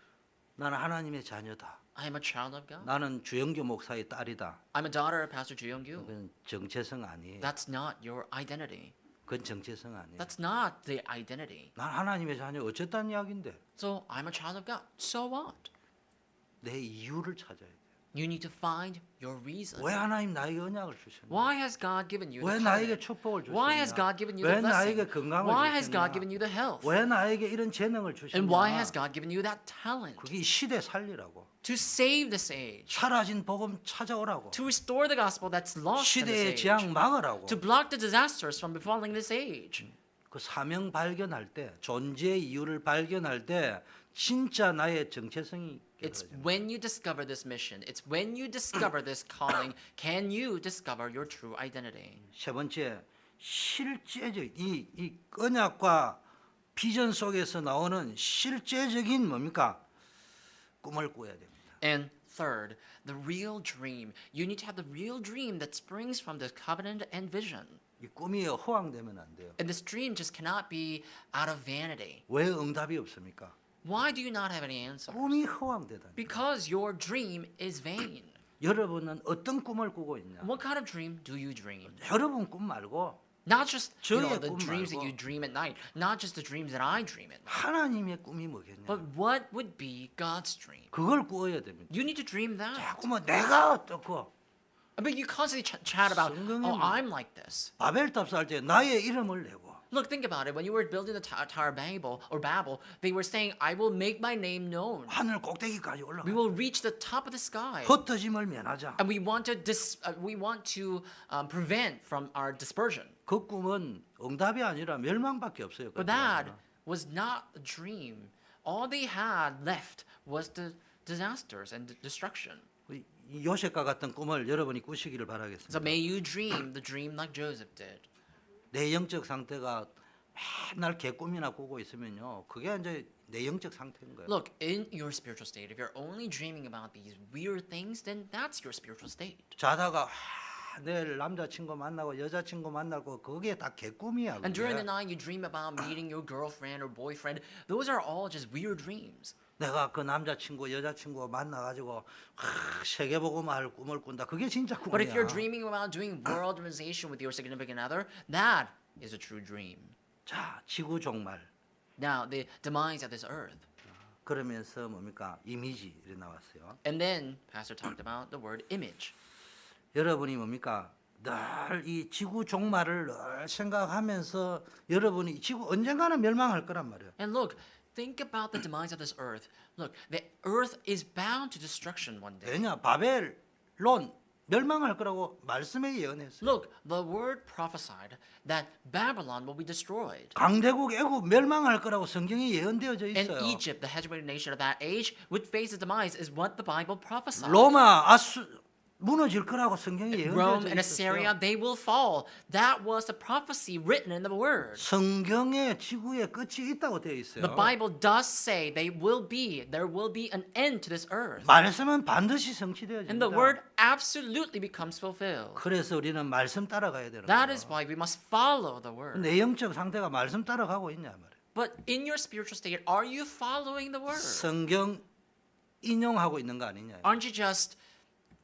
나는 하나님의 자녀다. I am a child of God. 나는 주영규 목사의 딸이다. I'm a daughter of Pastor Ju Young-gyu. 그건 정체성 아니에요. That's not your identity. 그건 정체성 아니에요. That's not the identity. 난 하나님의 자녀 어쨌다는 이야기인데 So I'm a child of God. So what? 내 이유를 찾아야 돼. You need to find your reason. 왜 하나님 나에게 언약을 주셨냐? Why has God given you 왜 the 나에게 covenant? 축복을 주셨냐? Why has God given you 왜 the 나에게 blessing? 건강을 Why has 주셨냐? God given you the health? 왜 나에게 이런 재능을 주셨냐? And why has God given you that talent? 그게 이 시대 살리라고. To save this age. 사라진 복음 찾아오라고. To restore the gospel that's lost in 시대의 this age. 재앙 막으라고. To block the disasters from befalling this age. 그 사명 발견할 때, 존재 이유를 발견할 때 진짜 나의 정체성이 It's 깨달아져요. when you discover this mission, it's when you discover this calling, can you discover your true identity. 세 번째, 실제적 이 언약과 비전 속에서 나오는 실제적인 뭡니까? 꿈을 꾸어야 됩니다. And third, the real dream. You need to have the real dream that springs from this covenant and vision. 이 꿈이 허황되면 안 돼요. And this dream just cannot be out of vanity. 왜 응답이 없습니까? Why do you not have any answers? 꿈이 허황되다. Because your dream is vain. 여러분은 어떤 꿈을 꾸고 있냐? What kind of dream do you dream? 여러분 꿈 말고 Not just 저의 the 꿈 dreams that 말고. you dream at night, not just the dreams that I dream at night, 하나님의 꿈이 뭐겠냐? but what would be God's dream? 그걸 꾸어야 됩니다. You need to dream that. 자꾸 뭐 내가 어떻고 But you constantly chat about, 성경에 oh, I'm like this. 바벨탑 살 때 나의 이름을 내고 Look, think about it. When you were building the Tower of Babel, they were saying, I will make my name known. 하늘 꼭대기까지 올라가. We will reach the top of the sky. 흩어짐을 면하자. And we want to prevent from our dispersion. 그 꿈은 응답이 아니라 멸망밖에 없어요. But that was not a dream. All they had left was the disasters and destruction. 이 요셉과 같은 꿈을 여러분이 꾸시기를 바라겠습니다. So may you dream the dream like Joseph did. 내 영적 상태가 맨날 개꿈이나 꾸고 있으면요, 그게 이제 내 영적 상태인 거예요. Look, in your spiritual state, if you're only dreaming about these weird things, then that's your spiritual state. 자다가 내일 남자친구 만나고 여자친구 만나고 그게 다 개꿈이야. And during the 그게. night, you dream about meeting your girlfriend or boyfriend. Those are all just weird dreams. 내가 그 남자친구 여자친구 만나가지고 세계복음화 할 꿈을 꾼다. 그게 진짜 꿈이야. But if you're dreaming about doing world organization with your significant other, that is a true dream. 자, 지구 종말. Now, the demise of this earth. 그러면서 뭡니까? 이미지 이렇게 나왔어요. And then Pastor talked about the word image. 여러분이 뭡니까? 늘 이 지구 종말을 늘 생각하면서 여러분이 지구 언젠가는 멸망할 거란 말이에요. And look, think about the demise of this earth. Look, the earth is bound to destruction one day. 왜냐? 바벨론 멸망할 거라고 말씀에 예언했어요. Look, the word prophesied that Babylon will be destroyed. 강대국 애국 멸망할 거라고 성경에 예언되어져 And 있어요. Egypt, the hegemonic nation of that age, would face its demise is what the Bible prophesied. 로마 아수 무너질 거라고 성경에 Rome 예언되어져 and Assyria, 있었어요. they will fall. That was the prophecy written in the word. 성경에 지구의 끝이 있다고 되어 있어요. The Bible does say there will be an end to this earth. 말씀은 반드시 And the 성취되어집니다. word absolutely becomes fulfilled. 그래서 우리는 말씀 따라가야 되는 That 거예요. is why we must follow the word. 내 영적 상태가 말씀 따라가고 있냐 말이에요. But in your spiritual state, are you following the word? 성경 인용하고 있는 거 아니냐. Aren't you just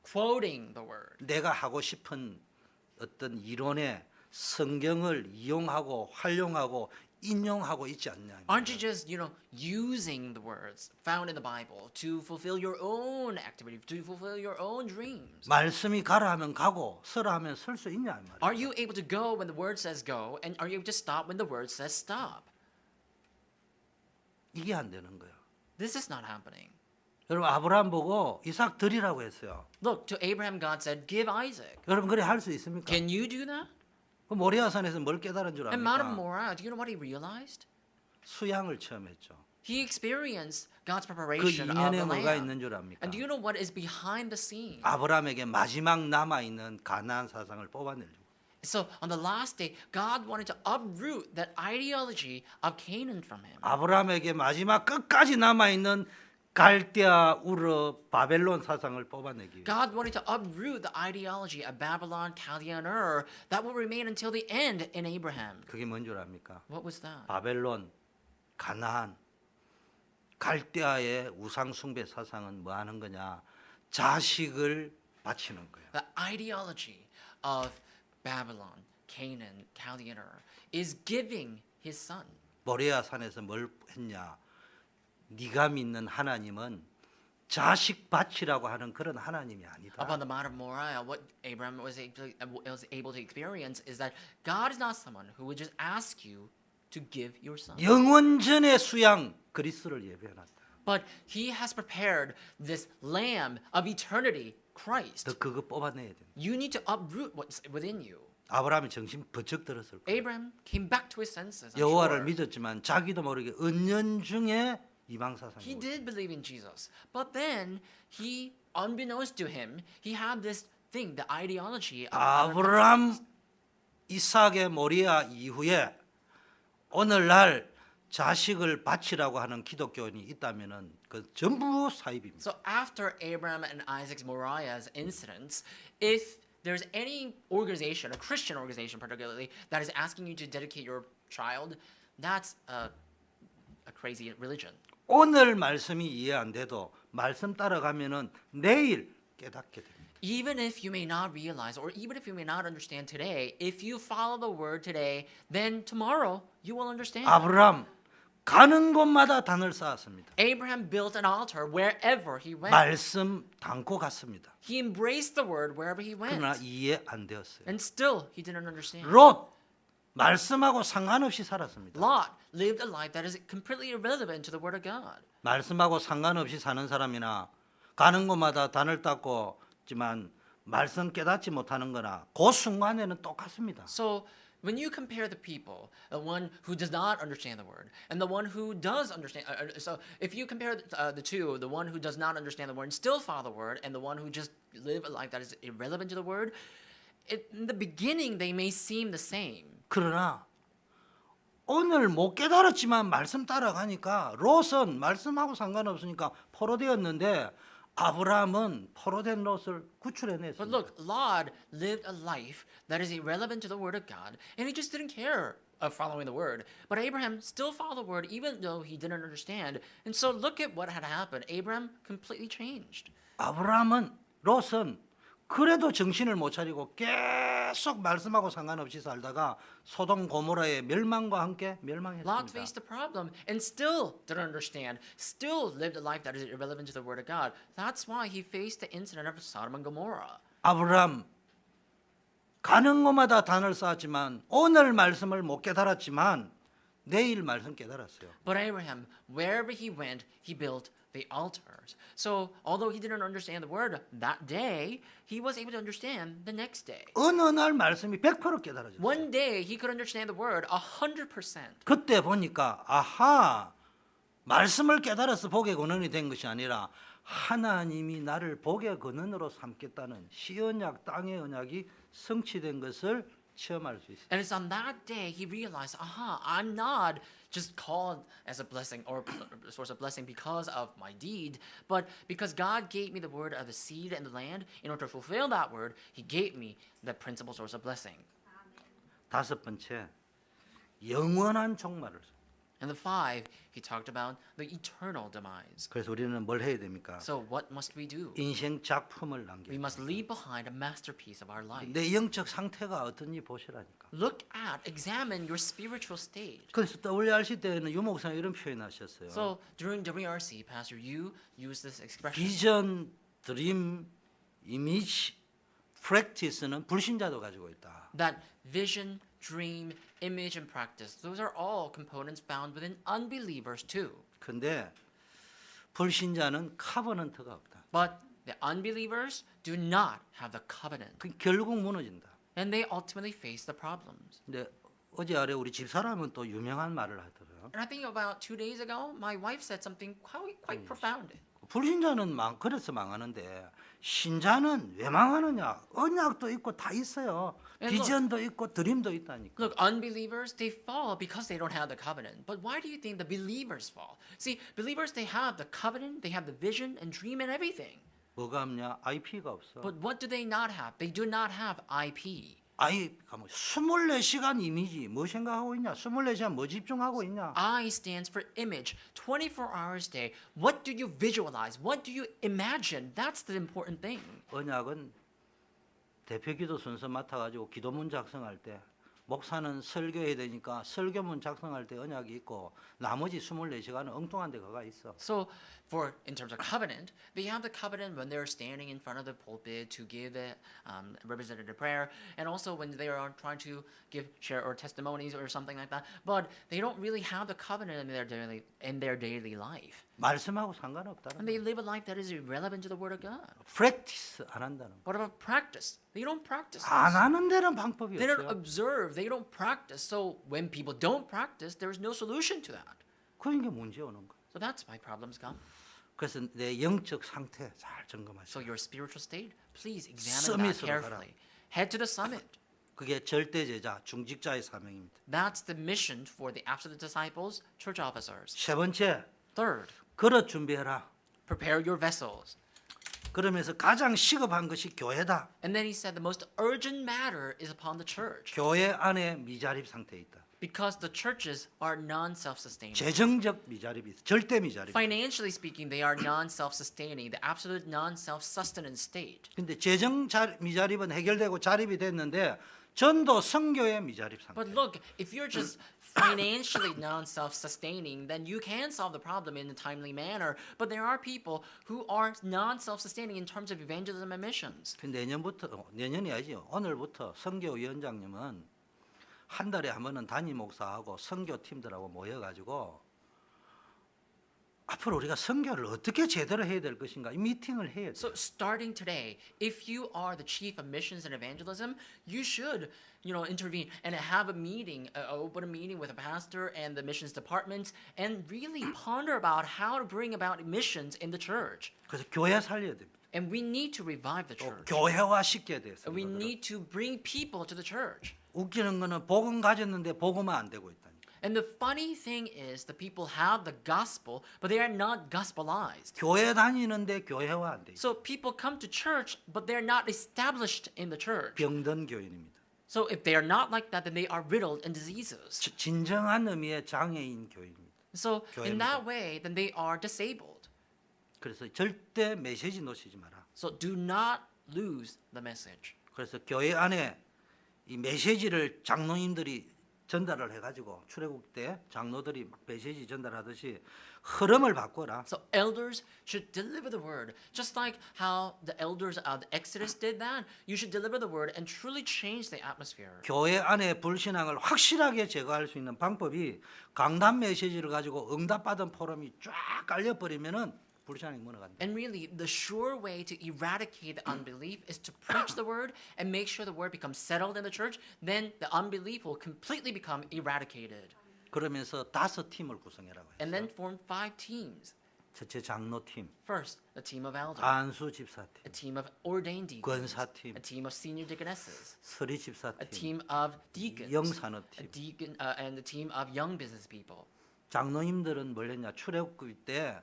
quoting the word? 내가 하고 싶은 어떤 이론에 성경을 이용하고 활용하고 인용하고 있지 않냐. Aren't you just, using the words found in the Bible to fulfill your own activity, to fulfill your own dreams? 말씀이 가라 하면 가고 서라 하면 설 수 있냐 이 말이에요. Are you able to go when the word says go, and are you able to stop when the word says stop? 이게 안 되는 거예요. This is not happening. 여러분 아브라함 보고 이삭 드리라고 했어요. Look, to Abraham, God said, give Isaac. 여러분 그래 할 수 있습니까? Can you do that? 그 모리아산에서 뭘 깨달은 줄 And Mount of 압니까? Moriah, do you know what he realized? 수양을 체험했죠. He experienced God's 그 preparation of the 이면에 뭐가 land. 있는 줄 압니까? And do you know what is behind the scene? 아브라함에게 마지막 남아 있는 가나안 사상을 뽑아내려고. So on the last day, God wanted to uproot that ideology of Canaan from him. 아브라함에게 마지막 끝까지 남아 있는 갈대아 우르 바벨론 사상을 뽑아내기 위해. God wanted to uproot the ideology of Babylon, Chaldean, Ur that will remain until the end in Abraham. 그게 뭔 줄 압니까? What was that? 바벨론, 가나안, 갈대아의 우상 숭배 사상은 뭐 하는 거냐? 자식을 바치는 거예요. The ideology of Babylon, Canaan, Chaldean, Ur is giving his son. 모리아 산에서 뭘 했냐? 네가 믿는 하나님은 자식 바치라고 하는 그런 하나님이 아니다. Upon the Mount of Moriah, what Abraham was able to experience is that God is not someone who would just ask you to give your son. 영원전의 수양 그리스도를 예배해놨다. But he has prepared this lamb of eternity, Christ. 너 그거 뽑아내야 돼. You need to uproot what's within you. 아브라함이 정신 번쩍 들었을 거예요. Abraham came back to his senses. I'm 여호와를 sure. 믿었지만 자기도 모르게 은연중에 이방 사상이 He did believe in Jesus, but then he, unbeknownst to him, he had this thing, the ideology of 아브라함 이삭의 모리아 이후에 오늘날 자식을 바치라고 하는 기독교인이 있다면은 그 전부 사입입니다. So after Abraham and Isaac's Moriah's incidents, if there's any organization, a Christian organization particularly, that is asking you to dedicate your child, that's a crazy religion. 오늘 말씀이 이해 안 돼도 말씀 따라가면은 내일 깨닫게 됩니다. Even if you may not realize, or even if you may not understand today, if you follow the word today, then tomorrow you will understand. 아브라함 가는 곳마다 단을 쌓았습니다. Abraham built an altar wherever he went. 말씀 담고 갔습니다. He embraced the word wherever he went. 그러나 이해 안 되었어요. And still he didn't understand. 롯 말씀하고 상관없이 살았습니다. Lot lived a life that is completely irrelevant to the word of God. 말씀하고 상관없이 사는 사람이나 가는 곳마다 단을 닦고 지만 말씀 깨닫지 못하는 거나 그 순간에는 똑같습니다. So when you compare the people, the one who does not understand the word and the one who does understand, so if you compare the two, the one who does not understand the word and still follow the word, and the one who just live a life that is irrelevant to the word, in the beginning they may seem the same. 그러나 오늘 못 깨달았지만 말씀 따라가니까 롯은 말씀하고 상관없으니까 포로되었는데 아브라함은 포로된 롯을 But 구출해냈습니다. look, Lot lived a life that is irrelevant to the word of God, and he just didn't care of following the word. But Abraham still followed the word even though he didn't understand. And so look at what had happened. Abraham completely changed. 아브라함은 롯은 그래도 정신을 못 차리고 계속 말씀하고 상관없이 살다가 소돔 고모라의 멸망과 함께 Lot 멸망했습니다. faced the problem and still didn't understand, still lived a life that is irrelevant to the Word of God. That's why he faced the incident of Sodom and Gomorrah. 아브라함 가는 곳마다 단을 쌓았지만 오늘 말씀을 못 깨달았지만 내일 말씀 깨달았어요. But Abraham, wherever he went, he built the altars. So, although he didn't understand the word that day, he was able to understand the next day. 어느 날 말씀이 100% 깨달아졌어요. One day, he could understand the word 100%. 그때 보니까 아하 말씀을 깨달아서 복의 근원이 된 것이 아니라 하나님이 나를 복의 근원으로 삼겠다는 시언약 땅의 언약이 성취된 것을 체험할 수 있어요. And it's on that day he realized, I'm not just called as a blessing or a source of blessing because of my deed, but because God gave me the word of the seed and the land. In order to fulfill that word, he gave me the principal source of blessing. 다섯 번째, 영원한 종말을. And the 5, he talked about the eternal demise. 그래서 우리는 뭘 해야 됩니까? So what must we do? 인생 작품을 남겨. We must leave behind a masterpiece of our life. 내 영적 상태가 어떤지 보시라니까. Look at, examine your spiritual state. 그래서 WRC 때는 유 목사님 이런 표현하셨어요. So during WRC, Pastor, you use this expression. 비전, 드림, 이미지, 프랙티스는 불신자도 가지고 있다. That vision, dream, image, and practice, those are all components found within unbelievers too. 근데 불신자는 카버넌트가 없다. But the unbelievers do not have the covenant. 그 결국 무너진다. And they ultimately face the problems. 근데 어제 아래 우리 집사람은 또 유명한 말을 하더라고요. And I think about 2 days ago, my wife said something quite profound. 불신자는 그래서 망하는데 신자는 왜 망하느냐? 언약도 있고 다 있어요. 비전도 있고 드림도 있다니까. Look, unbelievers, they fall because they don't have the covenant. But why do you think the believers fall? See, believers, they have the covenant, they have the vision and dream and everything. 뭐가 없냐? IP가 없어. But what do they not have? They do not have IP. IP가 뭐 24시간 이미지 뭐 생각하고 있냐? 24시간 뭐 집중하고 있냐? I stands for image. 24 hours a day. What do you visualize? What do you imagine? That's the important thing. 언약은 대표기도 순서 맡아가지고 기도문 작성할 때 목사는 설교해야 되니까 설교문 작성할 때 언약이 있고 나머지 24시간은 엉뚱한 데 가가 있어. So, in terms of covenant, they have the covenant when they're standing in front of the pulpit to give the representative prayer, and also when they are trying to share or testimonies or something like that. But they don't really have the covenant in their daily life, 말씀하고 상관없다는 and they live a life that is irrelevant to the Word of God. 프랙티스 안 한다는 거. What about practice? They don't practice. 안 하는 데는 방법이 They don't 없어요. observe. They don't practice. So when people don't practice, there is no solution to that. 그게 문제 오는 거. So that's why problems come. 그래서 내 영적 상태 잘 So 점검하세요. your spiritual state, please examine that Summit으로 가라. carefully. Head to the summit. 그게 절대 제자, 중직자의 사명입니다. That's the mission for the absolute disciples, church officers. 세 번째, Third, 그릇 준비해라. prepare your vessels. 그러면서 가장 시급한 것이 교회다. And then he said the most urgent matter is upon the church 교회 안에 미자립 상태에 있다. because the churches are non-self-sustaining. 재정적 미자립이 있어. 절대 미자립. Financially speaking, they are non-self-sustaining, the absolute non-self-sustenance state. 근데 재정 미자립은 해결되고 자립이 됐는데 전도 선교의 미자립 상태. But look, if you're just financially non-self-sustaining, then you can solve the problem in a timely manner. But there are people who are non-self-sustaining in terms of evangelism and missions. 근데 내년이 아니죠. 오늘부터 선교위원장님은 한 달에 한 번은 담임 목사하고 선교팀들하고 모여가지고 앞으로 우리가 선교를 어떻게 제대로 해야 될 것인가 이 미팅을 해야 돼요. So starting today, if you are the chief of missions and evangelism, you should, intervene and have a meeting, open a meeting with a pastor and the missions departments, and really ponder about how to bring about missions in the church. 그래서 교회 살려야 됩니다. And we need to revive the 또 church. 교회화 시켜야 돼요. We need to bring people to the church. 웃기는 거는 복음 가졌는데 복음은 안 되고 있다. And the funny thing is, the people have the gospel, but they are not gospelized. 교회 다니는데 교회화 안 돼. So people come to church, but they're not established in the church. 병든 교인입니다. So if they are not like that, then they are riddled in diseases. 진정한 의미의 장애인 교인입니다. So in 교회입니다. that way, then they are disabled. 그래서 절대 메시지 놓치지 마라. So do not lose the message. 그래서 교회 안에 이 메시지를 장로님들이 전달을 해가지고 출애굽 때 장로들이 막 메시지 전달하듯이 흐름을 바꿔라. So elders should deliver the word, just like how the elders of the Exodus did that. You should deliver the word and truly change the atmosphere. 교회 안에 불신앙을 확실하게 제거할 수 있는 방법이 강단 메시지를 가지고 응답받은 포럼이 쫙 깔려버리면은 불신앙이 무너간다. And really, the sure way to eradicate the unbelief is to preach the word and make sure the word becomes settled in the church. Then the unbelief will completely become eradicated. 그러면서 5팀을 구성해라고 And then 했어요. form 5 teams. 첫째 장로팀, First, a team of elders, 안수 집사팀, a team of ordained deacons, 권사팀, a team of senior deaconesses, 서리 a 집사팀, team of deacons, a 영산업팀. deacon, and a team of young business people. 장로님들은 뭘 했냐? 출애굽기 때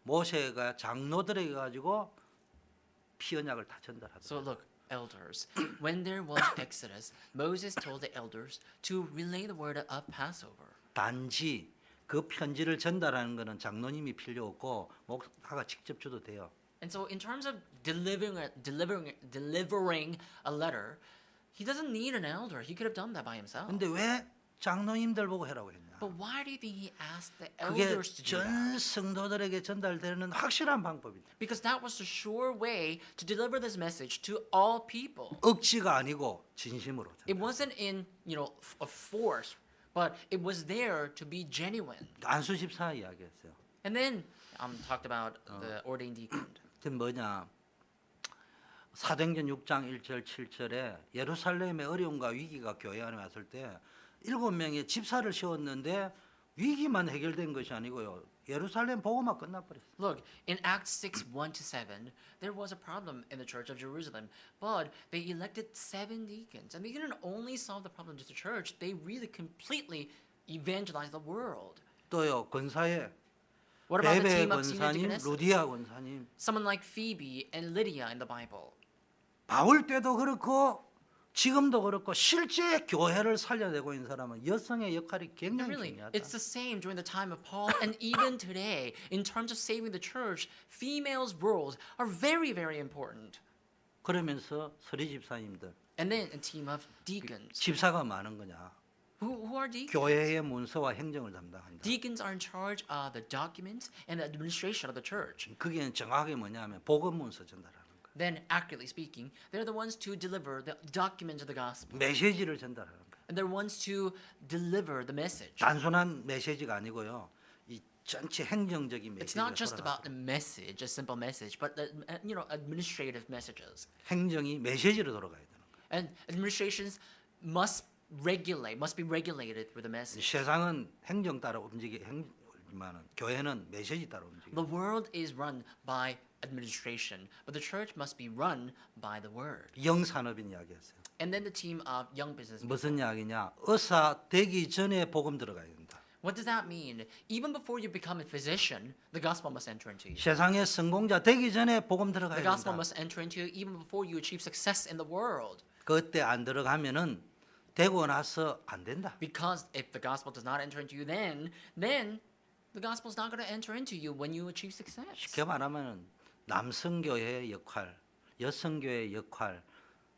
모세가 장로들에게 가지고 피 언약을 다 So 전달하더라. look, elders, when there was Exodus, Moses told the elders to relay the word of Passover. 단지 그 편지를 전달하는 것은 장로님이 필요 없고 목사가 직접 줘도 돼요. And so, in terms of delivering a letter, he doesn't need an elder. He could have done that by himself. 근데 왜 장로님들 보고 해라고 했냐? But why do you think he asked the 그게 elders to do that? 전 성도들에게 전달되는 확실한 방법이다. Because that was the sure way to deliver this message to all people. 억지가 아니고 진심으로. It wasn't in, a force, but it was there to be genuine. 안수 집사 이야기했어요. And then talked about the ordained deacon. 그 뭐냐? 사도행전 6장 1절 7절에 예루살렘의 어려움과 위기가 교회 안에 왔을 때 7명의 집사를 세웠는데 위기만 해결된 것이 아니고요. 예루살렘 복음만 끝나버렸어요. Look, in Acts 6, 1-7, there was a problem in the church of Jerusalem, but they elected 7 deacons. And they didn't only solve the problem to the church, they really completely evangelized the world. 또요 권사에 What about the 베베 team of senior 권사님, deaconesses? 루디아 권사님, Someone like Phoebe and Lydia in the Bible. 바울 때도 그렇고 지금도 그렇고 실제 교회를 살려내고 있는 사람은 여성의 역할이 굉장히 Really, 중요하다. it's the same during the time of Paul and even today. In terms of saving the church, females' roles are very, very important. 그러면서 서리 집사님들, And then a team of deacons. 집사가 많은 거냐? Who are deacons? 교회의 문서와 행정을 담당한다. Deacons are in charge of the documents and the administration of the church. 그게 정확하게 뭐냐면 복음 문서 전달하는 거. Then, accurately speaking, they're the ones to deliver the documents of the gospel. 메시지를 전달하는 거. And they're ones to deliver the message. 단순한 메시지가 아니고요. 이 전체 행정적인 It's 메시지가 not just about 돌아가고 the message, a simple message, but the, administrative messages. 행정이 메시지로 돌아가야 되는 거예요. And administrations must be regulated with the message. 세상은 행정 따라 움직이지만은 교회는 메시지 따라 움직여. The world is run by administration, but the church must be run by the word. 영산업인 이야기했어요. And then the team of young business people. 무슨 이야기냐? 의사 되기 전에 복음 들어가야 된다. What does that mean? Even before you become a physician, the gospel must enter into you. 세상의 성공자 되기 전에 복음 들어가야 The gospel 된다. must enter into you even before you achieve success in the world. 그때 안 들어가면은 되고 나서 안 된다. Because if the gospel does not enter into you, then the gospel is not going to enter into you when you achieve success. 쉽게 말하면은 남성교회의 역할, 여성교회의 역할,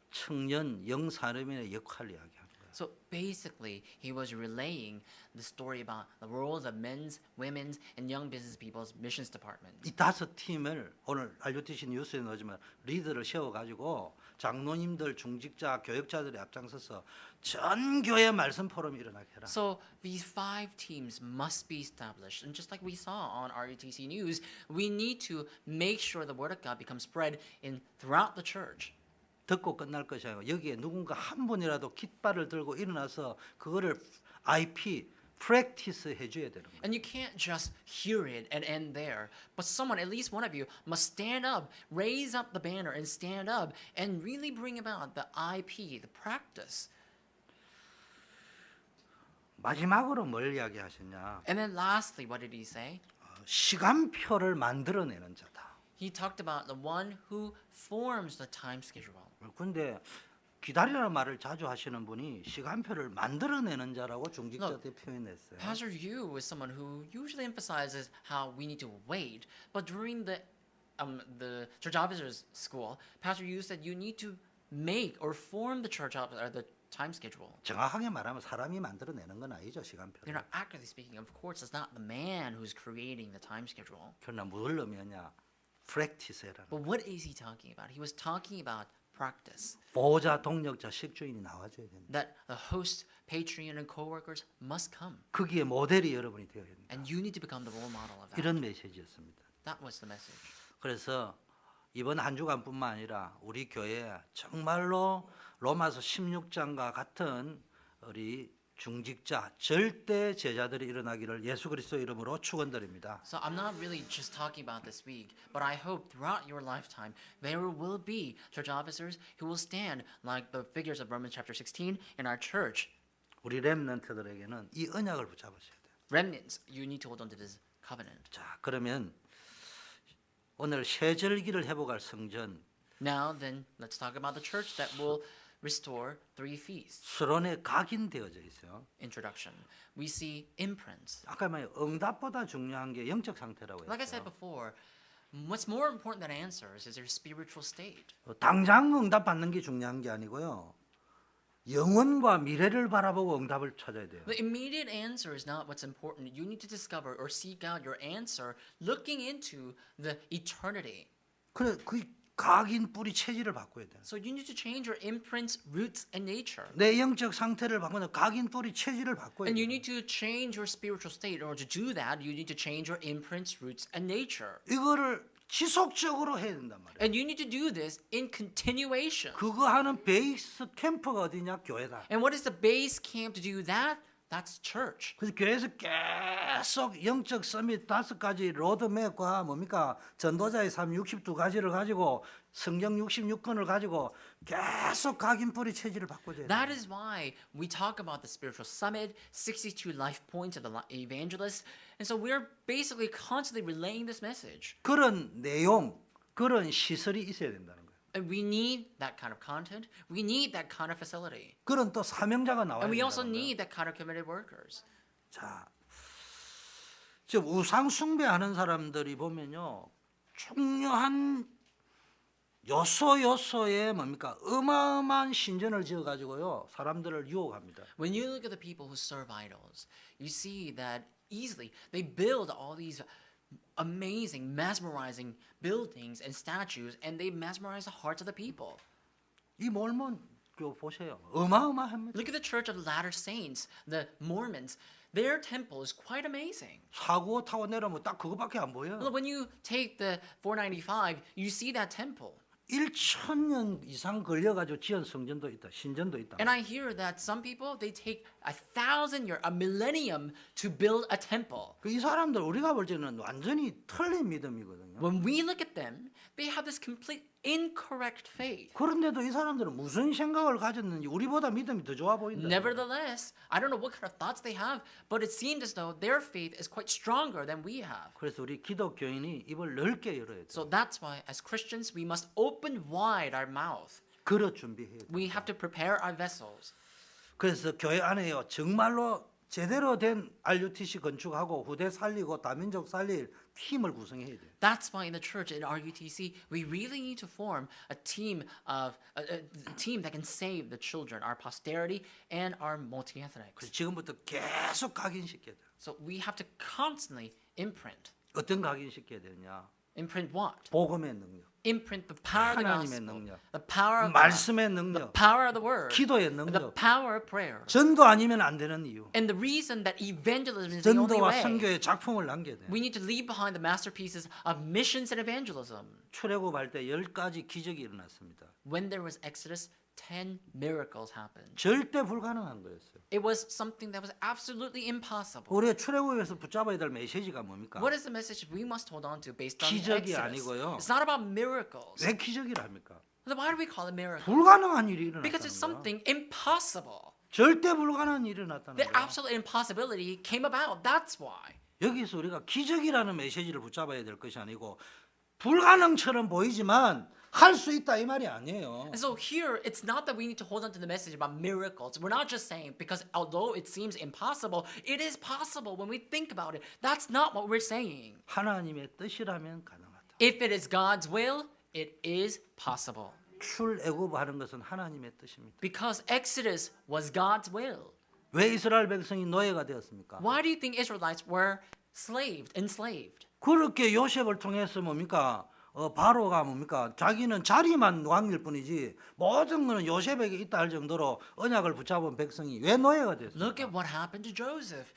청년 영산업인의 역할을 이야기합니다. So basically, he was relaying the story about the roles of men's, women's, and young business people's missions department. 이 5팀을 오늘 RUTC 뉴스에 넣지만 리더를 세워가지고 장로님들, 중직자, 교역자들이 앞장서서 전 교회 말씀 포럼이 일어나게 해라. So these 5 teams must be established. And just like we saw on RUTC News, we need to make sure the word of God becomes spread throughout the church. 듣고 끝날 것이 아니고 여기에 누군가 한 분이라도 깃발을 들고 일어나서 그거를 IP practice 해줘야 되는 거예요. And you can't just hear it and end there. But someone, at least one of you, must stand up, raise up the banner and stand up and really bring about the IP, the practice. 마지막으로 뭘 이야기하셨냐? And then lastly, what did he say? 시간표를 만들어내는 자다. He talked about the one who forms the time schedule. 근데 기다리라는 말을 자주 하시는 분이 시간표를 만들어내는 자라고 중직자 때 표현했어요. Pastor Yu is someone who usually emphasizes how we need to wait, but during the the church officers school, Pastor Yu said you need to make or form the church office or the time schedule. 정확하게 말하면 사람이 만들어내는 건 아니죠, 시간표를. You know, accurately speaking, of course, it's not the man who's creating the time schedule. 그러나 뭘 의미하냐? 프랙티스라는. But what is he talking about? He was talking about practice. 보호자, 동력자, 식주인이 나와줘야 된다. That the host, patron, and co-workers must come. 거기에 모델이 여러분이 되어야 된다. And you need to become the role model of that. 이런 메시지였습니다. That was the message. 그래서 이번 한 주간뿐만 아니라 우리 교회 정말로 로마서 16장과 같은 우리 중직자 절대 제자들이 일어나기를 예수 그리스도 이름으로 축원드립니다. So I'm not really just talking about this week, but I hope throughout your lifetime there will be church officers who will stand like the figures of Romans chapter 16 in our church. 우리 렘넌트들에게는 이 언약을 붙잡으셔야 돼요. Remnants, you need to hold on to this covenant. 자, 그러면 오늘 세 절기를 회복할 성전 Now then, let's talk about the church that will restore 3 feasts. 서론에 각인되어져 있어요. Introduction. We see imprints. 아까 말한 응답보다 중요한 게 영적 상태라고 Like I said 했어요. before, what's more important than answers is your spiritual state. 당장 응답 받는 게 중요한 게 아니고요. 영혼과 미래를 바라보고 응답을 찾아야 돼요. The immediate answer is not what's important. You need to discover or seek out your answer looking into the eternity. 그래 그 각인 뿌리 체질을 바꿔야 돼요. So you need to change your imprints, roots, and nature. 내 영적 상태를 바꾸는 각인 뿌리 체질을 바꿔야 And 돼요. you need to change your spiritual state. In order to do that, you need to change your imprints, roots, and nature. 이거를 지속적으로 해야 된단 말이에요. And you need to do this in continuation. 그거 하는 베이스 캠프가 어디냐? 교회다. And what is the base camp to do that? That's church. 그래서 교회에서 계속 영적 서밋 5가지 로드맵과 뭡니까? 전도자의 삶 62가지를 가지고 성경 66권을 가지고 계속 각인 뿌리 체질을 바꿔줘야 돼요. That is why we talk about the spiritual summit, 62 life points of the evangelists. And so we're basically constantly relaying this message. 그런 내용, 그런 시설이 있어야 된다는 거예요. And we need that kind of content. We need that kind of facility. 그런 또 사명자가 나와야 And we also 된다는 거예요. need that kind of committed workers. 자, 지금 우상 숭배하는 사람들이 보면요, 중요한 요소에 뭡니까 어마어마한 신전을 지어가지고요 사람들을 유혹합니다. When you look at the people who serve idols, you see that easily they build all these amazing, mesmerizing buildings and statues, and they mesmerize the hearts of the people. 이 몰몬 교 보세요, 어마어마합니다. Look at the Church of Latter Saints, the Mormons. Their temple is quite amazing. 사고 타고 내려오면 딱 그거밖에 안 보여. Well, when you take the 495, you see that temple. 1,000년 이상 걸려가지고 지은 성전도 있다, 신전도 있다. And I hear that some people, they take 1,000 years, a millennium to build a temple. 이 사람들 우리가 볼 때는 완전히 틀린 믿음이거든요. When we look at them, they have this complete incorrect faith. 그런데도 이 사람들은 무슨 생각을 가졌는지 우리보다 믿음이 더 좋아 보인다. Nevertheless, I don't know what kind of thoughts they have, but it seems as though their faith is quite stronger than we have. 그래서 우리 기독교인이 입을 넓게 열어야 돼. So that's why, as Christians, we must open wide our mouth. 그릇 준비해야 돼. We have to prepare our vessels. 그래서 교회 안에요 정말로 제대로 된 RUTC 건축하고 후대 살리고 다민족 살릴 팀을 구성해야 돼요. That's why in the church, in RUTC, we really need to form a team that can save the children, our posterity, and our multi-ethnics. 그래서 지금부터 계속 각인시켜야 돼요. So we have to constantly imprint. 어떤 각인시켜야 되냐? Imprint what? 복음의 능력, Imprint the power of the 하나님의 gospel, 능력, the power of God, 말씀의 the 능력, power of the word, 기도의 the 능력. power of prayer. 전도 아니면 안 되는 이유. And the reason that evangelism is the only 전도와 way. 선교의 작품을 남겨야 돼요. We need to leave behind the masterpieces of missions and evangelism. 출애굽할 때 10가지 기적이 일어났습니다. When there was Exodus, 10 miracles happened. 절대 불가능한 거였어요. It was something that was absolutely impossible. 우리가 출애굽에서 붙잡아야 될 메시지가 뭡니까? What is the message we must hold on to based on 기적이 Exodus? 아니고요. It's not about miracles. 왜 기적이라 합니까? Then why do we call it miracle? 불가능한 일이 Because it's 일어났다는 거야. something impossible. 절대 불가능한 일이 일어났다는 The 거야. absolute impossibility came about. That's why. 여기서 우리가 기적이라는 메시지를 붙잡아야 될 것이 아니고 불가능처럼 보이지만 할 수 있다 이 말이 아니에요. And so here, it's not that we need to hold on to the message about miracles. We're not just saying because although it seems impossible, it is possible when we think about it. That's not what we're saying. 하나님의 뜻이라면 가능하다. if it is God's will, it is possible. 출애굽하는 것은 하나님의 뜻입니다. Because Exodus was God's will. 왜 이스라엘 백성이 노예가 되었습니까? Why do you think Israelites were enslaved? 그렇게 요셉을 통해서 뭡니까? 바로가 뭡니까? 자기는 자리만 왕일 뿐이지 모든 것은 요셉에게 있다 할 정도로 언약을 붙잡은 백성이 왜 노예가 됐습니까? Look at what happened to Joseph.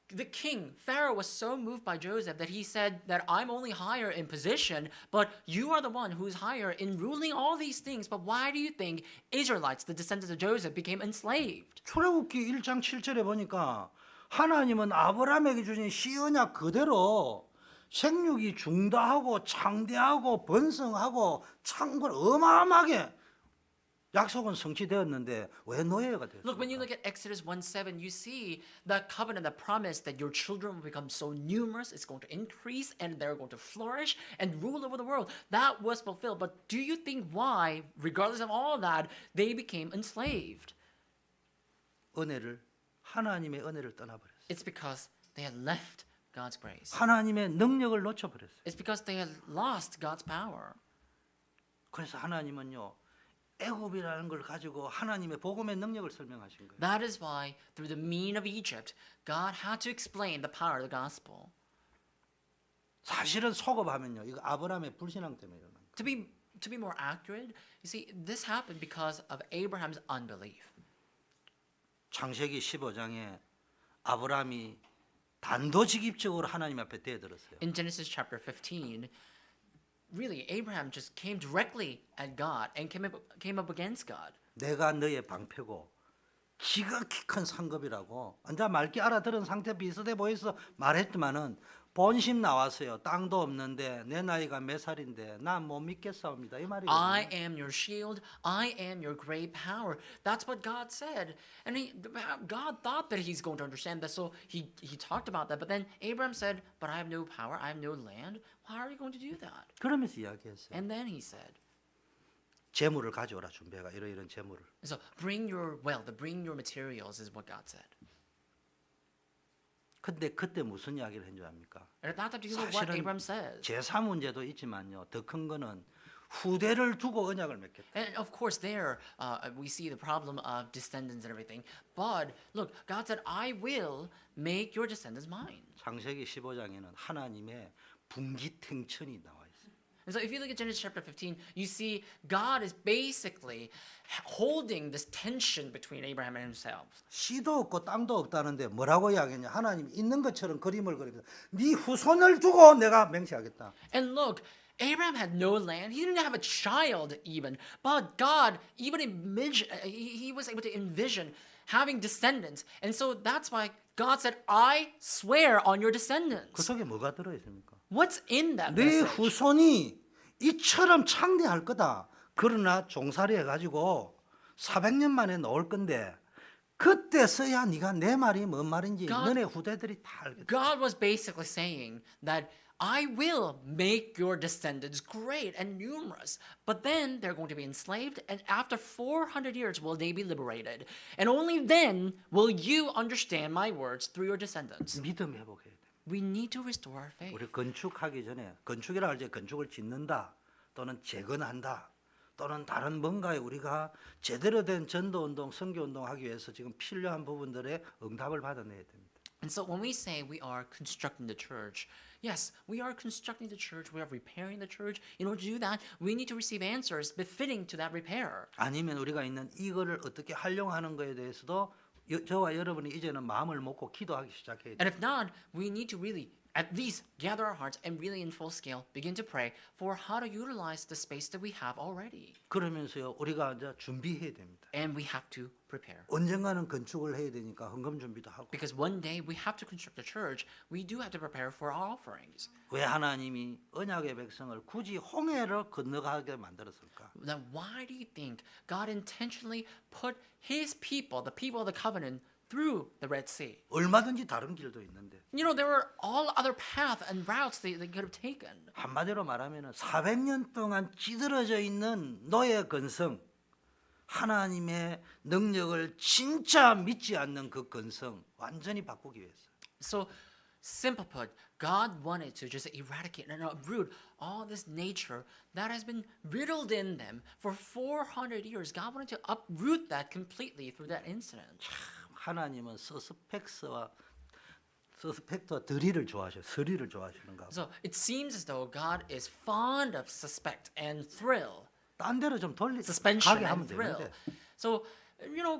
The king, Pharaoh, was so moved by Joseph that he said that I'm only higher in position, but you are the one who's higher in ruling all these things. But why do you think Israelites, the descendants of Joseph, became enslaved? 출애굽기 1장 7절에 보니까 하나님은 아브라함에게 주신 시언약 그대로 생육이 중다하고 창대하고 번성하고 창궐 어마어마하게 약속은 성취되었는데 왜 노예가 Look, when you 됐습니까? look at Exodus 1:7, you see that covenant, that promise that your children will become so numerous, it's going to increase, and they're going to flourish and rule over the world. That was fulfilled. But do you think why, regardless of all that, they became enslaved? 하나님의 은혜를 떠나버렸어요. It's because they had left God's grace. 하나님의 능력을 놓쳐버렸어요. It's because they had lost God's power. 그래서 하나님은요 애굽이라는 걸 가지고 하나님의 복음의 능력을 설명하신 거예요. That is why, through the mean of Egypt, God had to explain the power of the gospel. 사실은 소급하면요 이거 아브라함의 불신앙 때문에 일어난 거예요. To be more accurate, you see, this happened because of Abraham's unbelief. 창세기 15장에 아브라함이 단도직입적으로 하나님 앞에 대들었어요. In Genesis chapter 15, really, Abraham just came directly at God and came up against God. 내가 너의 방패고 지극히 큰 상급이라고 이제 맑게 알아들은 상태 비슷해 보여서 말했지만은 본심 나왔어요. 땅도 없는데 내 나이가 몇 살인데 난 못 믿겠사옵니다. 이 말이거든요. I am your shield. I am your great power. That's what God said. And God thought that he's going to understand that, so he talked about that. But then Abraham said, but I have no power. I have no land. How are you going to do that? 그러면서 이야기했어요. And then he said, 재물을 가져오라 준비해가 이런 재물을. so bring your wealth, bring your materials is what God said. 근데 그때 무슨 이야기를 한 줄 압니까? And at that time, do you know what Abraham says? 제사 문제도 있지만요. 더 큰 거는 후대를 두고 언약을 맺겠다. And of course, there we see the problem of descendants and everything. But look, God said, I will make your descendants mine. 창세기 15장에는 하나님의 분기탱천이 나와 있어요. And so if you look at Genesis chapter 15, you see God is basically holding this tension between Abraham and himself. 씨도 없고 땅도 없다는데 뭐라고 이야기했냐? 하나님 있는 것처럼 그림을 그립니다. 네 후손을 두고 내가 맹세하겠다. And look, Abraham had no land. He didn't have a child even. But God even he was able to envision having descendants. And so that's why God said, I swear on your 그 descendants. 속에 뭐가 들어 있습니까? What's in that 네 message? 후손이 이처럼 창대할 거다. 그러나 종살이 해가지고 400년 만에 나올 건데 그때서야 네가 내 말이 뭔 말인지 너네 후대들이 다 알겠다. God was basically saying that I will make your descendants great and numerous, but then they're going to be enslaved, and after 400 years will they be liberated. And only then will you understand my words through your descendants. 믿음 회복해야 돼. We need to restore our faith. 우리 건축하기 전에 건축이라 할 때 건축을 짓는다 또는 재건한다 또는 다른 뭔가에 우리가 제대로 된 전도운동, 선교운동 하기 위해서 지금 필요한 부분들의 응답을 받아내야 됩니다. And so when we say we are constructing the church, yes, we are constructing the church, we are repairing the church. In order to do that, we need to receive answers befitting to that repair. 아니면 우리가 있는 이거를 어떻게 활용하는 것에 대해서도 저와 여러분이 이제는 마음을 먹고 기도하기 시작해야 돼요. And if not, we need to really at least gather our hearts and really in full scale begin to pray for how to utilize the space that we have already. 그러면서요 우리가 이제 준비해야 됩니다. And we have to prepare. 언젠가는 건축을 해야 되니까 헌금 준비도 하고. Because one day we have to construct a church, we do have to prepare for our offerings. 왜 하나님이 언약의 백성을 굳이 홍해를 건너가게 만들었을까? Then why do you think God intentionally put His people, the people of the covenant, through the Red Sea? 얼마든지 다른 길도 있는데. You know, there were all other paths and routes they could have taken. 한마디로 말하면은 400년 동안 찌들어져 있는 노예 근성, 하나님의 능력을 진짜 믿지 않는 그 근성 완전히 바꾸기 위해서. So simple put, God wanted to just eradicate and uproot all this nature that has been riddled in them for 400 years. God wanted to uproot that completely through that incident. 하나님은 서스펙트와 드릴을 좋아하셔요. 스릴을 좋아하시는가 봐. So it seems as though God is fond of suspect and thrill. 딴 데로 좀 Suspension 가게 하면 and thrill. 되는데. So,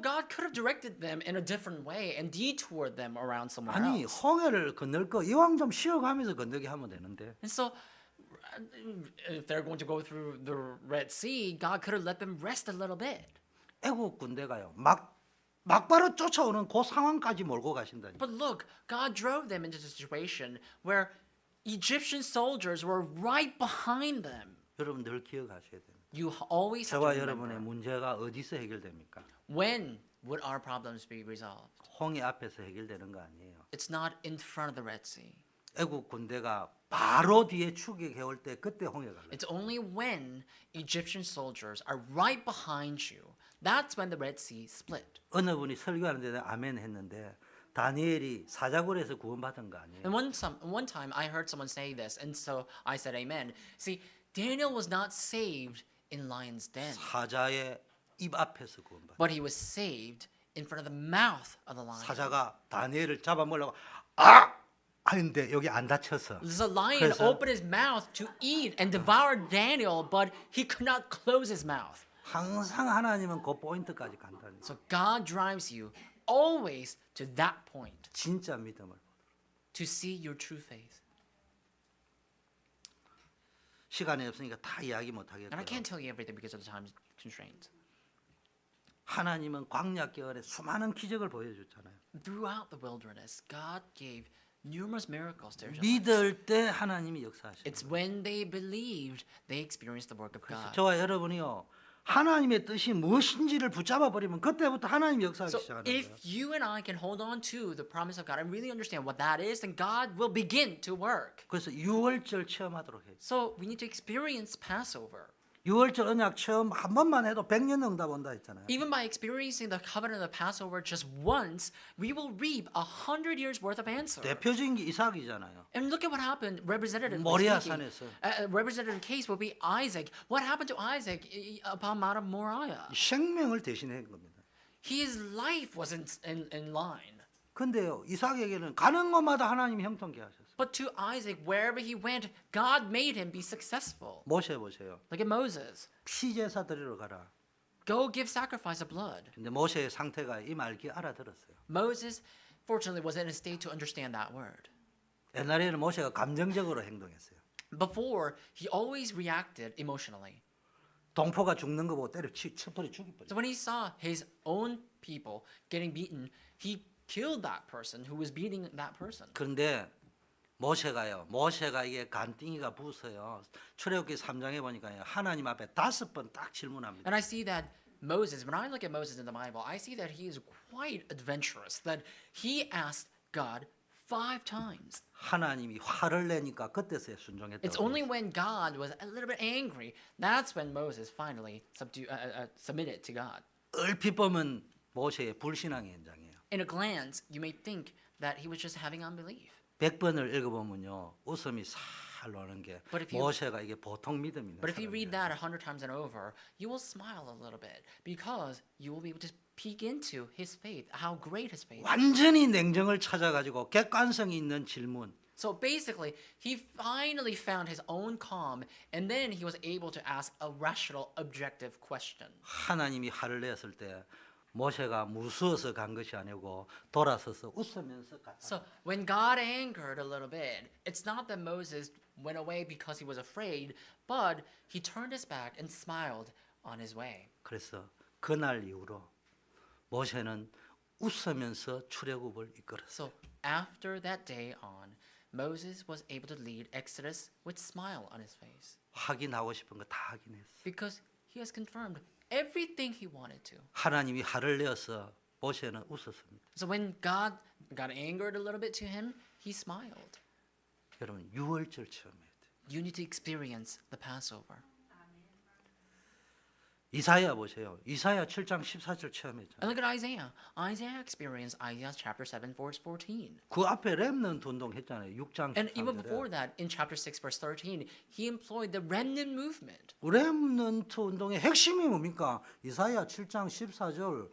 God could have directed them in a different way and detoured them around somewhere 아니 else. 홍해를 건널 거 이왕 좀 쉬어가면서 건너게 하면 되는데. And so, if they're going to go through the Red Sea, God could have let them rest a little bit. 애국 군대가요. 막바로 쫓아오는 그 상황까지 몰고 가신다니. But look, God drove them into a situation where Egyptian soldiers were right behind them. 여러분 늘 기억하셔야 됩니다. You always have to 저와 remember, 여러분의 문제가 어디서 해결됩니까? when would our problems be resolved? 홍해 앞에서 해결되는 거 아니에요. It's not in front of the Red Sea. 애국 군대가 바로 뒤에 추격해 올 때 그때 홍해가 갈라요. It's only when Egyptian soldiers are right behind you, that's when the Red Sea split. 어느 분이 설교하는데 아멘 했는데 다니엘이 사자굴에서 구원받은 거 아니에요. And one time I heard someone say this, and so I said amen. See, Daniel was not saved in lion's den, 사자의 입 앞에서 구원받은. but he was saved in front of the mouth of the lion. 사자가 다니엘을 잡아먹으려고 하는데 여기 안 다쳐서. The lion 그래서 opened his mouth to eat and devour Daniel, but he could not close his mouth. 항상 하나님은 그 포인트까지 간다니. So God drives you always to that point 진짜 믿음을. to see your true faith. 시간이 없으니까 다 이야기 못 And I 하겠고요. can't tell you everything because of the time constraints. 하나님은 광야 겨울에 수많은 기적을 보여줬잖아요. Throughout the wilderness, God gave numerous miracles to Israelites. 믿을 때 하나님이 역사하시는 It's when they believed they experienced the work of 거예요. God. 저와 여러분이요. 하나님의 뜻이 무엇인지를 붙잡아 버리면 그때부터 하나님이 역사하기 So 시작하는 if 거예요. you and I can hold on to the promise of God and really understand what that is, then God will begin to work. 그래서 유월절 체험하도록 해요. So we need to experience Passover. 유월절 언약 체험 한 번만 해도 100년 응답 온다 했잖아요. Even by experiencing the covenant of Passover just once, we will reap 100 years worth of answer. 대표적인 게 이삭이잖아요. And look at what happened, representatively 모리아 speaking. 산에서. A representative case will be Isaac. What happened to Isaac upon Mount of Moriah? 생명을 대신한 겁니다. His life was in line. 근데요, 이삭에게는 가는 곳마다 하나님이 형통케 하셨어요. But to Isaac, wherever he went, God made him be successful. 모세 보세요. Look at Moses. 피제사 드리러 가라. Go give sacrifice of blood. 근데 모세의 상태가 이 말기 알아들었어요. Moses, fortunately, was in a state to understand that word. 옛날에는 모세가 감정적으로 행동했어요. Before, he always reacted emotionally. 동포가 죽는 거 보고 때려 쳐버려 죽이버려. So when he saw his own people getting beaten, he killed that person who was beating that person. 그런데 모세가 이게 간띵이가 부서요. 출애굽기 3장에 보니까요. 하나님 앞에 5번 딱 질문합니다. And I see that Moses, when I look at Moses in the Bible, I see that he is quite adventurous, that he asked God 5 times. 하나님이 화를 내니까 그때서야 순종했다고. It's only when God was a little bit angry, that's when Moses finally submitted to God. 얼핏 보면 모세의 불신앙의 현장이에요. In a glance, you may think that he was just having unbelief. 100번을 읽어보면요. 웃음이 살 나오는 게 But if you- 모세가 이게 보통 믿음이 있는 But if you read 사람이에요. that 100 times and over, you will smile a little bit because you will be able to peek into his faith, how great his faith is. 완전히 냉정을 찾아가지고 객관성이 있는 질문. So basically, he finally found his own calm, and then he was able to ask a rational, objective question. 하나님이 화를 냈을 때 모세가 무서워서 간 것이 아니고 돌아서서 웃으면서 갔다. So when God angered a little bit, it's not that Moses went away because he was afraid, but he turned his back and smiled on his way. 그래서 그날 이후로 모세는 웃으면서 출애굽을 이끌었어요. So after that day on, Moses was able to lead Exodus with smile on his face 확인하고 싶은 거 다 확인했어. because he has confirmed everything he wanted to. 하나님이 화를 내어서 모세는 웃었습니다. So when God got angered a little bit to him, he smiled. 여러분 유월절 체험해야 돼요. You need to experience the Passover. 이사야 보세요. 이사야 7장 14절 체험했잖아요. And look at Isaiah. Isaiah experienced Isaiah chapter 7 verse 14. 그 앞에 렘넌트 운동 했잖아요. 6장 And even 13절에. before that, in chapter 6 verse 13, he employed the remnant movement. 렘넌트 운동의 핵심이 뭡니까? 이사야 7장 14절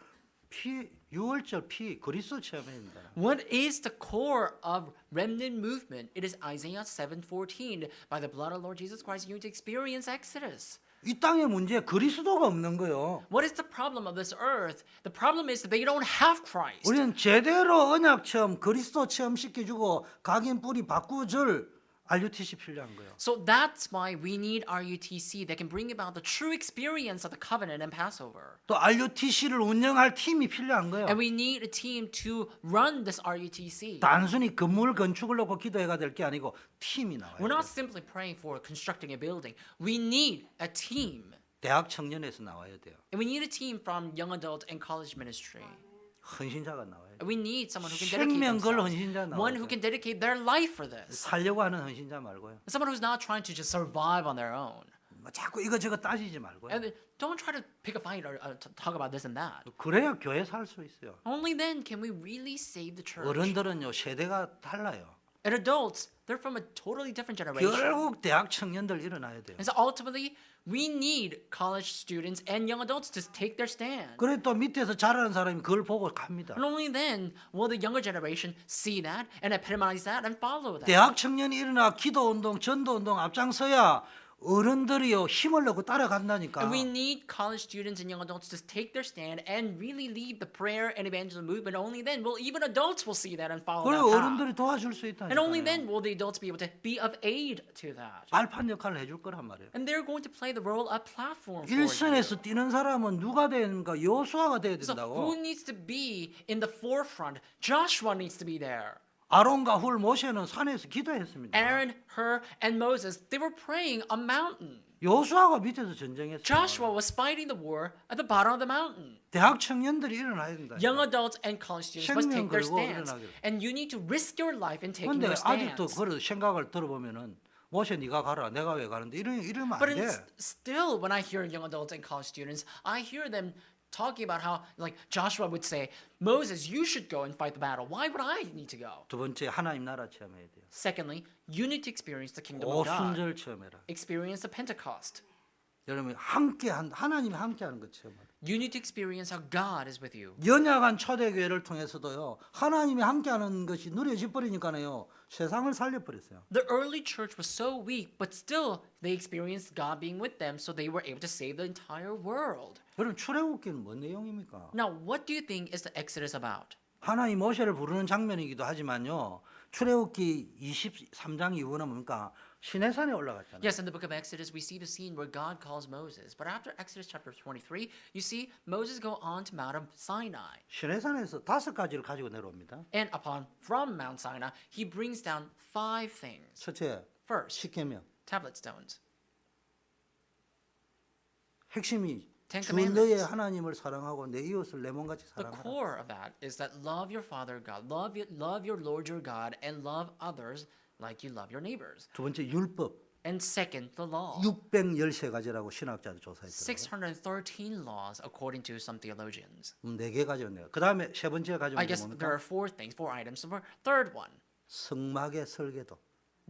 피 6월절 피 그리스도 체험입니다. What is the core of remnant movement? It is Isaiah 7:14. By the blood of Lord Jesus Christ, you need to experience Exodus. 이 땅의 문제 그리스도가 없는 거예요. What is the problem of this earth? The problem is that they don't have Christ. 우리는 제대로 언약 체험, 그리스도 체험 시켜주고 각인 뿌리 바꾸줄 RUTC 필요한 거예요. So that's why we need RUTC that can bring about the true experience of the covenant and Passover. 또 RUTC를 운영할 팀이 필요한 거예요. And we need a team to run this RUTC. 단순히 건물 건축을 놓고 기도해가 될 게 아니고 팀이 나와요. We're not simply praying for constructing a building. We need a team. 대학 청년에서 나와야 돼요. And we need a team from young adult and college ministry. 헌신자가 나와야 돼요. We need someone who can dedicate 생명 걸 themselves. 헌신자 One 나와야 who 돼요. can dedicate their life for this. 살려고 하는 헌신자 말고요. Someone who's not trying to just survive on their own. 뭐 자꾸 이거저거 따지지 말고요. And don't try to pick a fight or talk about this and that. 그래야 교회 살 수 있어요. Only then can we really save the church. 어른들은요 세대가 달라요. And adults, they're from a totally different generation. 결국 대학 청년들 일어나야 돼요. And so ultimately, we need college students and young adults to take their stand. 그래 또 밑에서 자라는 사람이 그걸 보고 갑니다. And only then will the younger generation see that and epitomize that and follow that. 대학 청년이 일어나 기도 운동, 전도 운동 앞장서야 어른들이요 힘을 내고 따라간다니까. And we need college students and young adults to take their stand and really lead the prayer and evangelism movement. Only then will even adults will see that and follow 그래 that path. 어른들이 도와줄 수 And only 있다니까요. then will the adults be able to be of aid to that. 발판 역할을 해줄 거란 말이에요. And they're going to play the role of platform for you. 일선에서 뛰는 사람은 누가 되는가? 여호수아가 돼야 So 된다고. who needs to be in the forefront? Joshua needs to be there. 아론과 훌 모세는 산에서 기도했습니다. Aaron, Hur, and Moses, they were praying on mountain. 여호수아가 밑에서 전쟁했어요. Joshua was fighting the war at the bottom of the mountain. 대학 청년들이 일어나야 된다. Young adults and college students must take their 생명 걸고 stands. 일어나기를. And you need to risk your life in taking 근데 your 아직도 stands. 그 생각을 들어보면은 모세 네가 가라 내가 왜 가는데 이러면 안 But 돼. still, when I hear young adults and college students, I hear them talking about how, like Joshua would say, Moses, you should go and fight the battle. Why would I need to go? 두 번째 하나님 나라 체험해야 돼요. Secondly, you need to experience the kingdom of God. 오순절 체험해라. Experience the Pentecost. 여러분 하나님이 함께하는 것 체험하라. You need to experience how God is with you. 연약한 초대교회를 통해서도요 하나님이 함께하는 것이 누려져 버리니까요 세상을 살려버렸어요. The early church was so weak, but still they experienced God being with them, so they were able to save the entire world. 여러분 출애굽기는 뭔 내용입니까? Now, what do you think is the Exodus about? 하나님 모세를 부르는 장면이기도 하지만요 출애굽기 23장 이후는 뭡니까? 시내산에 올라갔잖아요. Yes, in the book of Exodus, we see the scene where God calls Moses. But after Exodus chapter 23, you see Moses go on to Mount of Sinai. 시내산에서 5가지를 가지고 내려옵니다. And from Mount Sinai, he brings down 5 things. 첫째, First, 십계명. tablet stones. 핵심이 Ten 주 Commandments. 너의 하나님을 사랑하고 내 이웃을 내 몸같이 The 사랑하라. core of that is that love your Father God, love your Lord your God, and love others like you love your neighbors. 두 번째 율법. And second, the law. 613가지라고 신학자들 조사했더라고요. 613 laws according to some theologians. 4개 가져왔네요. 그 다음에 세 번째 가져온 I 게 guess there are 뭡니까? 4 items. So for third one, 성막의 설계도.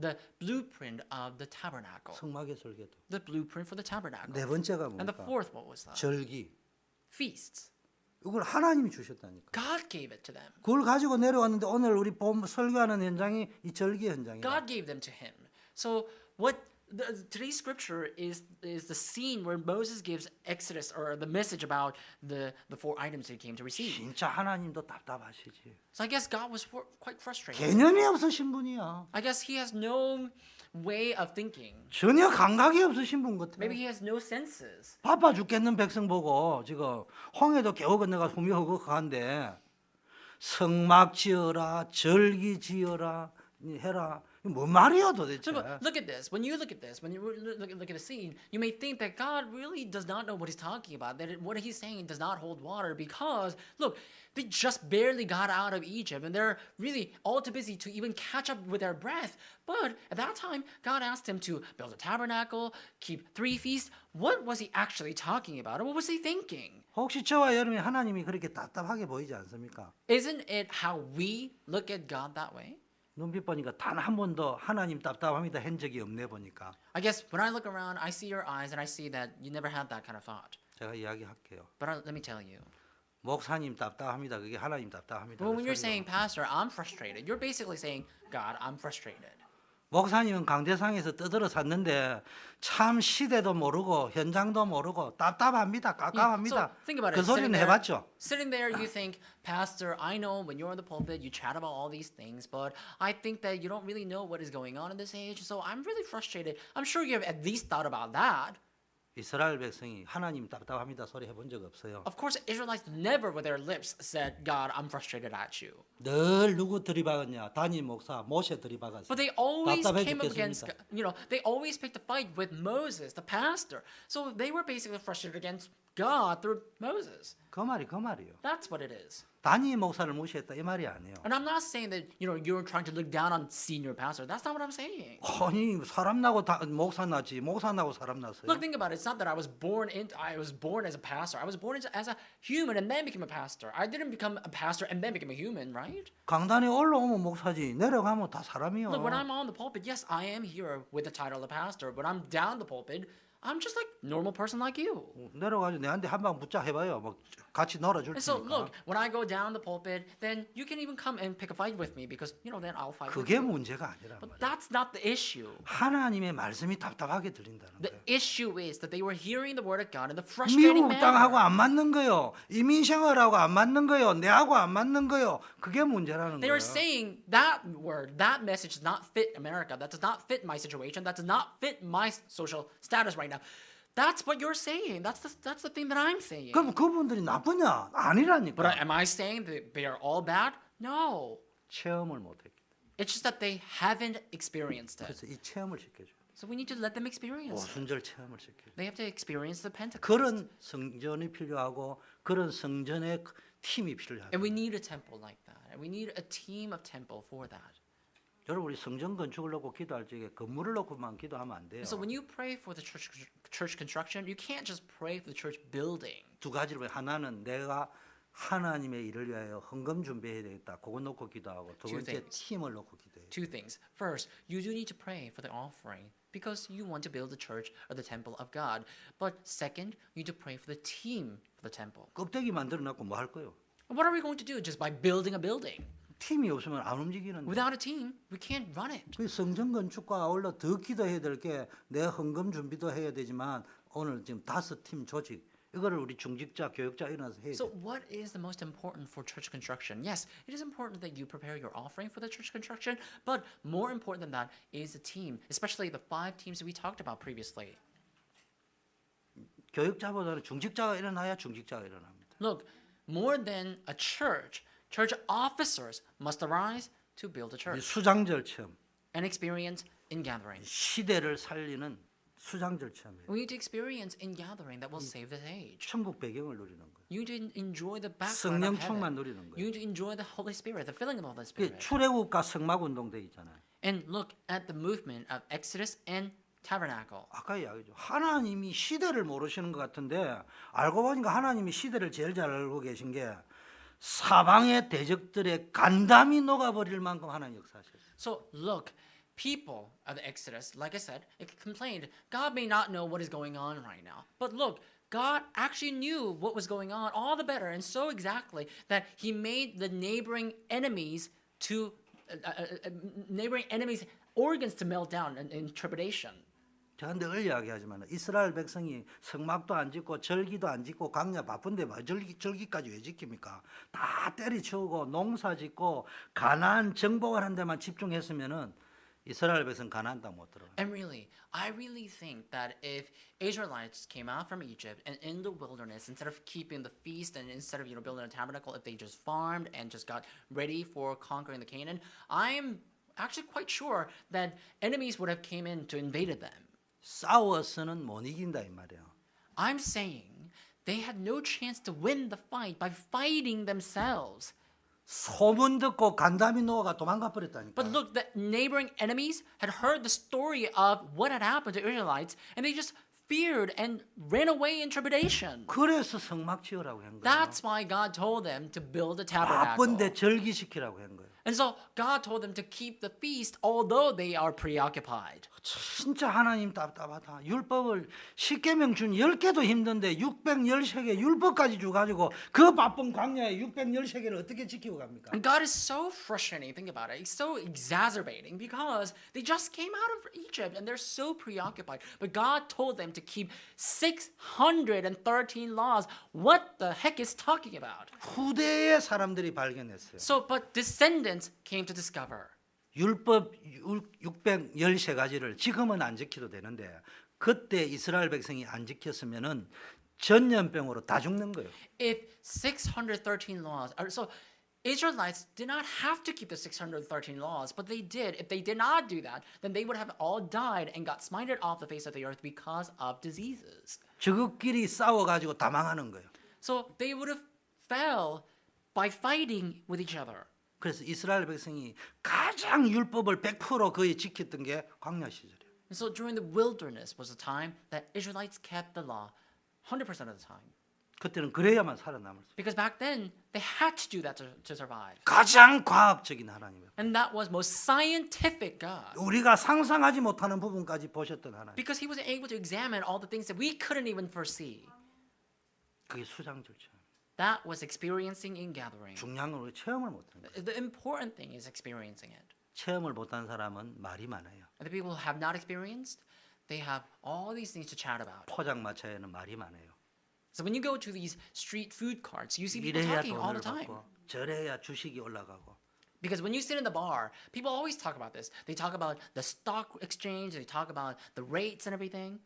the blueprint of the tabernacle. 성막의 설계도. The blueprint for the tabernacle. 네 번째가 And the 뭡니까? fourth, what was that? 절기. Feasts. 이걸 하나님이 주셨다니까. God gave it to them. 그걸 가지고 내려왔는데 오늘 우리 설교하는 현장이 이 절기 현장이에요. God gave them to him. So what today's scripture is the scene where Moses gives Exodus or the message about the 4 items he came to receive. 진짜 하나님도 답답하시지. So I guess God was quite frustrated. 개념이 없으신 분이야. I guess he has no way of thinking. 전혀 감각이 없으신 분 같아. Maybe he has no senses. 바빠 죽겠는 백성 보고 지금 홍해도 겨우 건너가 후미허걱한데 성막 지어라 절기 지어라 해라 뭔 말이야 도대체? So, but look at this. When you look at this, when you look at the scene, you may think that God really does not know what he's talking about, that what he's saying does not hold water because, look, they just barely got out of Egypt and they're really all too busy to even catch up with their breath. But at that time, God asked him to build a tabernacle, keep 3 feasts. What was he actually talking about? And what was he thinking? 혹시 저와 여러분이 하나님이 그렇게 답답하게 보이지 않습니까? Isn't it how we look at God that way? 눈빛 보니까 단 한 번도 하나님 답답합니다 한 적이 없네 보니까. I guess when I look around, I see your eyes and I see that you never had that kind of thought. 제가 이야기할게요. But let me tell you. 목사님 답답합니다. 그게 하나님 답답합니다. Well, when you're saying, Pastor, I'm frustrated, you're basically saying, God, I'm frustrated. 목사님은 강대상에서 떠들어 샀는데 참 시대도 모르고 현장도 모르고 답답합니다. 깝깝합니다. So think about 그 it. 소리는 해봤죠. Sitting there, you think, Pastor, I know when you're on the pulpit, you chat about all these things, but I think that you don't really know what is going on in this age, so I'm really frustrated. I'm sure you have at least thought about that. 이스라엘 백성이 하나님 답답합니다 소리 해본 적 없어요. Of course, Israelites never with their lips said, God, I'm frustrated at you. 늘 누구 들이박았냐? 담임 목사 모세 들이박았어요. But they always 답답해 came up against, 죽겠습니다. they always picked a fight with Moses, the pastor. So they were basically frustrated against God through Moses. 그 말이요. That's what it is. 담임 목사를 무시했다 이 말이 아니에요. And I'm not saying that, you're trying to look down on senior pastor. That's not what I'm saying. 아니 사람 나고 목사 나지 목사 나고 사람 났어요. Look, think about it. It's not that I was born as a pastor. I was born as a human and then became a pastor. I didn't become a pastor and then became a human, right? 강단에 올라오면 목사지 내려가면 다 사람이요. Look, when I'm on the pulpit, yes, I am here with the title of pastor. But I'm down the pulpit, I'm just like normal person like you. 내려가지고 내한테 한 방 붙자 해봐요. 뭐 같이 놀아줄 And so, 테니까. look, when I go down the pulpit, then you can even come and pick a fight with me because, then I'll fight with 그게 you. 문제가 아니란 But 말이에요. that's not the issue. 하나님의 말씀이 답답하게 들린다는 The 거예요. issue is that they were hearing the word of God in the frustrating 미국 땅하고 manner. 안 맞는 거요. 이민생활하고 안 맞는 거요. 내하고 안 맞는 거요. 그게 문제라는 They 거예요. were saying that word, that message does not fit America. That does not fit my situation. That does not fit my social status right now. That's what you're saying. That's the thing that I'm saying. 그럼 그분들이 나쁘냐? 아니라니까. But am I saying that they are all bad? No. 체험을 못했기. It's just that they haven't experienced it. 그래서 이 체험을 시켜줘요. So we need to let them experience it. 오순절 체험을 시켜줘요. They have to experience the Pentecost. 그런 성전이 필요하고 그런 성전의 팀이 필요하고. And we need a temple like that. And we need a team of temple for that. 여러분 우리 성전 건축을 놓고 기도할 적에 건물을 놓고만 기도하면 안 돼요. So when you pray for the church construction, you can't just pray for the church building. 두 가지를 하나는 내가 하나님의 일을 위하여 헌금 준비해야 되겠다. 그거 놓고 기도하고 두 Two 번째 things. 팀을 놓고 기도해요. Two things. First, you do need to pray for the offering because you want to build the church or the temple of God. But second, you need to pray for the team for the temple. 껍데기 만들어 놨고 뭐 할 거요? What are we going to do just by building a building? 팀이 없으면 안 움직이는데. Without a team, we can't run it. 그 성전 건축과 아울러 더 기도해야 될 게 내 헌금 준비도 해야 되지만 오늘 지금 5팀 조직 이거를 우리 중직자 교육자 일어나서 해야 So 돼. what is the most important for church construction? Yes, it is important that you prepare your offering for the church construction, but more important than that is the team, especially the 5 teams that we talked about previously. 교육자보다는 중직자가 일어나야 중직자가 일어납니다. Look, more than a church officers must arise to build a 이 church 수장절 체험, and experience in gathering. 시대를 살리는 수장절 체험이에요. We need to experience in gathering that will save this age. 천국 배경을 누리는 거예요. You need to enjoy the background 성령 of 충만 heaven. 누리는 You 거예요. need to enjoy the Holy Spirit, the filling of the Holy 그 Spirit. 출애굽과 성막 운동대 있잖아요. And look at the movement of Exodus and Tabernacle. 아까 이야기죠. 하나님이 시대를 모르시는 것 같은데 알고 보니까 하나님이 시대를 제일 잘 알고 계신 게 사방의 대적들의 간담이 녹아버릴 만큼 하나님 역사하셨어요. So look, people of the Exodus, like I said, complained, God may not know what is going on right now. But look, God actually knew what was going on all the better and so exactly that he made the neighboring enemies organs to melt down in trepidation. 제가 늘 이야기하지만 이스라엘 백성이 성막도 안 짓고 절기도 안 짓고 광야 바쁜데 뭐 절기까지 왜 지킵니까? 다 때리치우고 농사 짓고 가나안 정복하는 데만 집중했으면은 이스라엘 백성 가나안 땅 못 들어가. And really, I really think that if Israelites came out from Egypt and in the wilderness, instead of keeping the feast and instead of building a tabernacle, if they just farmed and just got ready for conquering the Canaan, actually quite sure that enemies would have came in to invaded them. 싸워서는 못 이긴다 이 말이에요. I'm saying they had no chance to win the fight by fighting themselves. 소문 듣고 간다미 노아가 도망가 버렸다니까. But look, the neighboring enemies had heard the story of what had happened to Israelites, and they just feared and ran away in trepidation. 그래서 성막 지으라고 한 거예요. That's why God told them to build a tabernacle. 바쁜데 절기시키라고 한 거예요. And so God told them to keep the feast although they are preoccupied. 진짜 하나님 답답하다. 율법을 10계명 준 10개도 힘든데 613개 율법까지 줘가지고 그 바쁜 광야에 613개를 어떻게 지키고 갑니까? And God is so frustrating. Think about it. It's so exacerbating because they just came out of Egypt and they're so preoccupied. But God told them to keep 613 laws. What the heck is talking about? 후대의 사람들이 발견했어요. So, but descendants came to discover. 율법 613가지를 지금은 안 지켜도 되는데 그때 이스라엘 백성이 안 지켰으면은 전염병으로 다 죽는 거예요. If 613 laws are so Israelites did not have to keep the 613 laws, but they did. If they did not do that, then they would have all died and got smited off the face of the earth because of diseases. 저것끼리 싸워가지고 다 망하는 거예요. So they would have fell by fighting with each other. 그래서 이스라엘 백성이 가장 율법을 100% 거의 지켰던 게 광야 시절이에요. And so during the wilderness was the time that Israelites kept the law 100% of the time. 그때는 그래야만 살아남을 수. Because back then, they had to do that to survive. 가장 과학적인 하나님이에요. And that was most scientific God. 우리가 상상하지 못하는 부분까지 보셨던 하나님. Because he was able to examine all the things that we couldn't even foresee. 그게 수장절차. That was experiencing in gathering. 중요한 건 우리 체험을 못하는 거예요. The important thing is experiencing it. 체험을 못한 사람은 말이 많아요. And the people who have not experienced, they have all these things to chat about. 포장마차에는 말이 많아요. So when you go to these street food carts, you see people 이래야 talking all 돈을 the time. 받고 저래야 주식이 올라가고. Because when you sit in the bar, people always talk about this. They talk about the stock exchange, they talk about the rates and everything.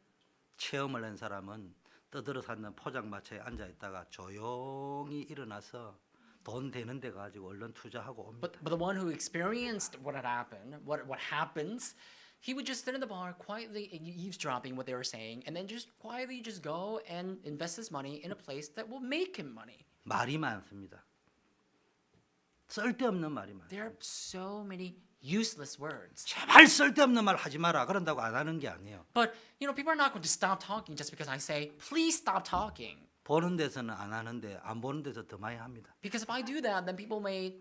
체험을 한 사람은 떠들어 샀는 포장마차에 앉아 있다가 조용히 일어나서 돈 되는 데 가지고 얼른 투자하고 옵니다. But the one who experienced what had happened, what happens, he would just sit in the bar quietly eavesdropping what they were saying and then just quietly just go and invest his money in a place that will make him money. 말이 많습니다. 쓸데없는 말이 많아요. There are so many useless words. 제발 쓸데없는 말 하지 마라 그런다고 안 하는 게 아니에요. But people are not going to stop talking just because I say, please stop talking. 보는 데서는 안 하는데 안 보는 데서 더 많이 합니다. Because if I do that, then people may,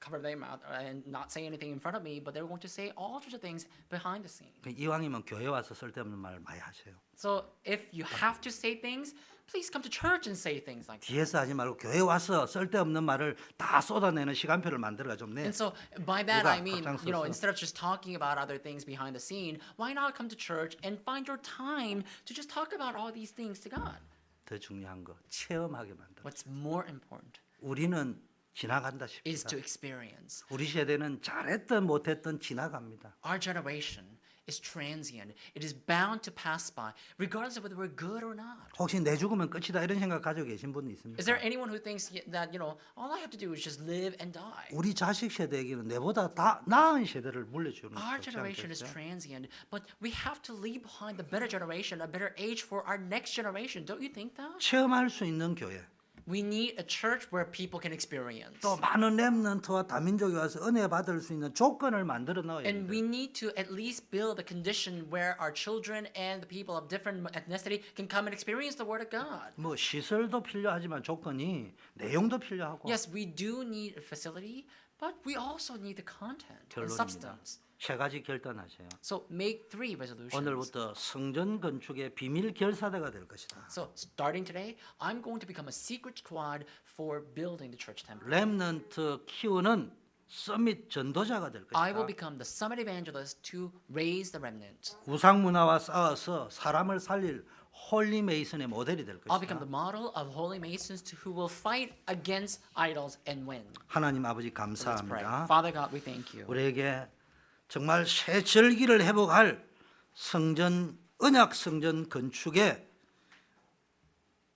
cover their mouth and not say anything in front of me, but they're going to say all sorts of things behind the scene. 이왕이면 교회 와서 쓸데없는 말 많이 하세요. So if you have to say things, please come to church and say things like that. 뒤에서 하지 말고 교회 와서 쓸데없는 말을 다 쏟아내는 시간표를 만들어가 좀 내. And so by that I mean, 앞장서서. instead of just talking about other things behind the scene, why not come to church and find your time to just talk about all these things to God? 더 중요한 거 체험하게 만들어. What's more important 우리는 지나간다 is to 싶다. experience. 우리 세대는 잘했든 못했든 지나갑니다. Our generation is transient. It is bound to pass by, regardless of whether we're good or not. 혹시 내 죽으면 끝이다 이런 생각 가지고 계신 분이 있습니까? Is there anyone who thinks that, all I have to do is just live and die? 우리 자식 세대에게는 내보다 다 나은 세대를 물려주는 Our 거지 generation is 않겠어요? transient, but we have to leave behind the better generation, a better age for our next generation. Don't you think that? 체험할 수 있는 교회. We need a church where people can experience. 또 많은 렘넌트와 다민족이 와서 은혜 받을 수 있는 조건을 만들어 넣어야 And we 됩니다. need to at least build a condition where our children and the people of different ethnicity can come and experience the Word of God. 뭐 시설도 필요하지만 조건이 내용도 필요하고 Yes, we do need a facility, but we also need the content and 결론입니다. substance. 세 가지 결단하세요. So make 3 resolutions. 오늘부터 성전 건축의 비밀 결사대가 될 것이다. So starting today, I'm going to become a secret squad for building the church temple. 렘넌트 키우는 서밋 전도자가 될 I will 것이다. become the summit evangelist to raise the remnant. 우상 문화와 싸워서 사람을 살릴 홀리 메이슨의 모델이 될 I'll become the 것이다. model of holy masons who will fight against idols and win. 하나님 아버지 So let's pray. 감사합니다. Father God, we thank you. 우리에게 정말 새 절기를 회복할 성전 언약 성전 건축의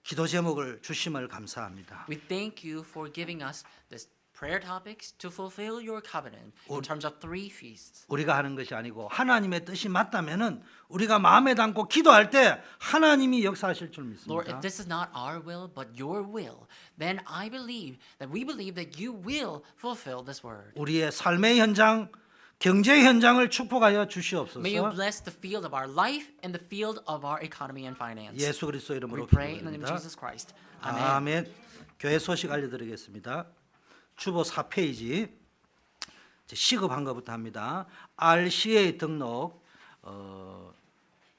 기도 제목을 주심을 감사합니다. We thank you for giving us this prayer topics to fulfill your covenant in terms of 3 feasts. 우리가 하는 것이 아니고 하나님의 뜻이 맞다면은 우리가 마음에 담고 기도할 때 하나님이 역사하실 줄 Lord, 믿습니다. if this is not our will but your will, then I believe that you will fulfill this word. 우리의 삶의 현장, 경제 현장을 축복하여 주시옵소서. May you bless the field of our life and the field of our economy and finance. 예수 그리스도 We 이름으로 pray in the name of 기도드립니다. Jesus Christ. Amen. 아멘. 교회 소식 알려드리겠습니다. 주보 4페이지 시급한 것부터 합니다. RCA 등록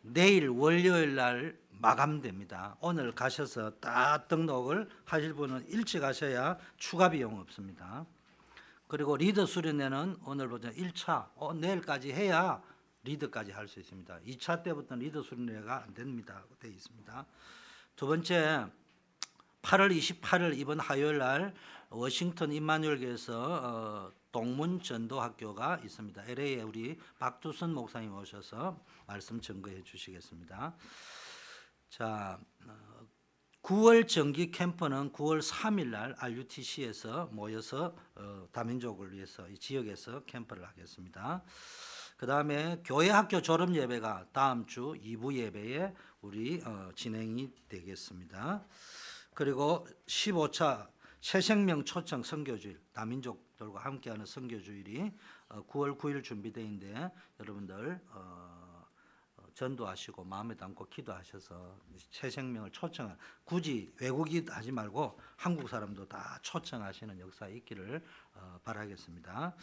내일 월요일 날 마감됩니다. 오늘 가셔서 딱 등록을 하실 분은 일찍 하셔야 추가 비용 없습니다. 그리고 리더 수련회는 오늘부터 1차 내일까지 해야 리더까지 할 수 있습니다. 2차 때부터는 리더 수련회가 안 됩니다. 되어 있습니다. 두 번째 8월 28일 이번 화요일 날 워싱턴 임마누엘교에서 동문 전도학교가 있습니다. LA에 우리 박두선 목사님 오셔서 말씀 증거해 주시겠습니다. 자, 9월 정기 캠프는 9월 3일 날 RUTC에서 모여서 다민족을 위해서 이 지역에서 캠프를 하겠습니다. 그 다음에 교회 학교 졸업 예배가 다음 주 2부 예배에 우리 진행이 되겠습니다. 그리고 15차 새생명 초청 선교주일, 다민족들과 함께하는 선교주일이 9월 9일 준비되어 있는데 여러분들 전도하시고 마음에 담고 기도하셔서 새생명을 초청한, 굳이 외국인 하지 말고 한국 사람도 다 초청하시는 역사에 있기를 바라겠습니다.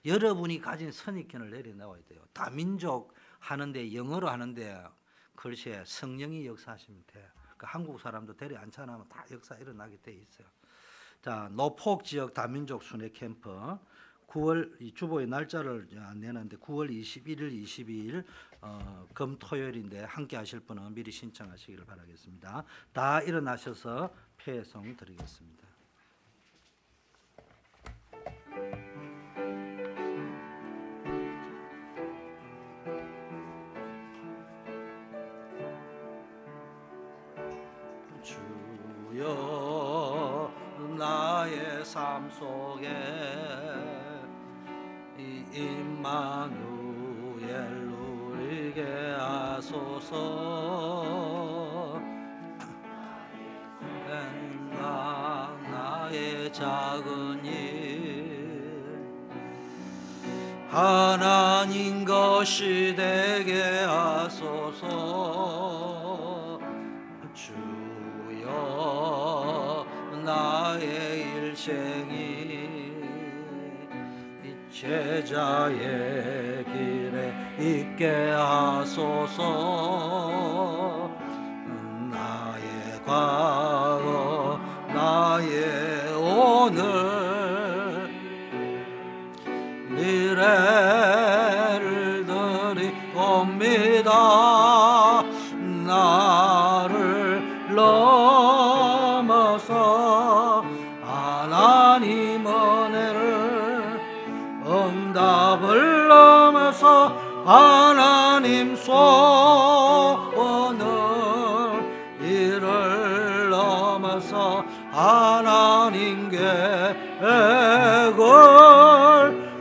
여러분이 가진 선입견을 내려놓아야 돼요. 다민족 하는데 영어로 하는데 글쎄 성령이 역사하시면 돼요. 그러니까 한국 사람도 대리 안 찬하면 다 역사 일어나게 돼 있어요. 자, 노폭 지역 다민족 순회 캠프 9월 이 주보의 날짜를 안 내놨는데 9월 21일, 22일 금토요일인데 함께 하실 분은 미리 신청하시기를 바라겠습니다. 다 일어나셔서 폐송 드리겠습니다. 주여 나의 삶 속에 이 임마누엘 누리게 하소서. 나의 작은 일 하나님 것이 되게 하소서. 주여 나의 일생이 제자의 길에 있게 하소서. 나의 과거 나의 오늘 미래를 드리옵니다. 나를 넘어서 하나님 은혜를 응답을 넘어서 하나님 소원을 이를 넘어서 하나님 계획을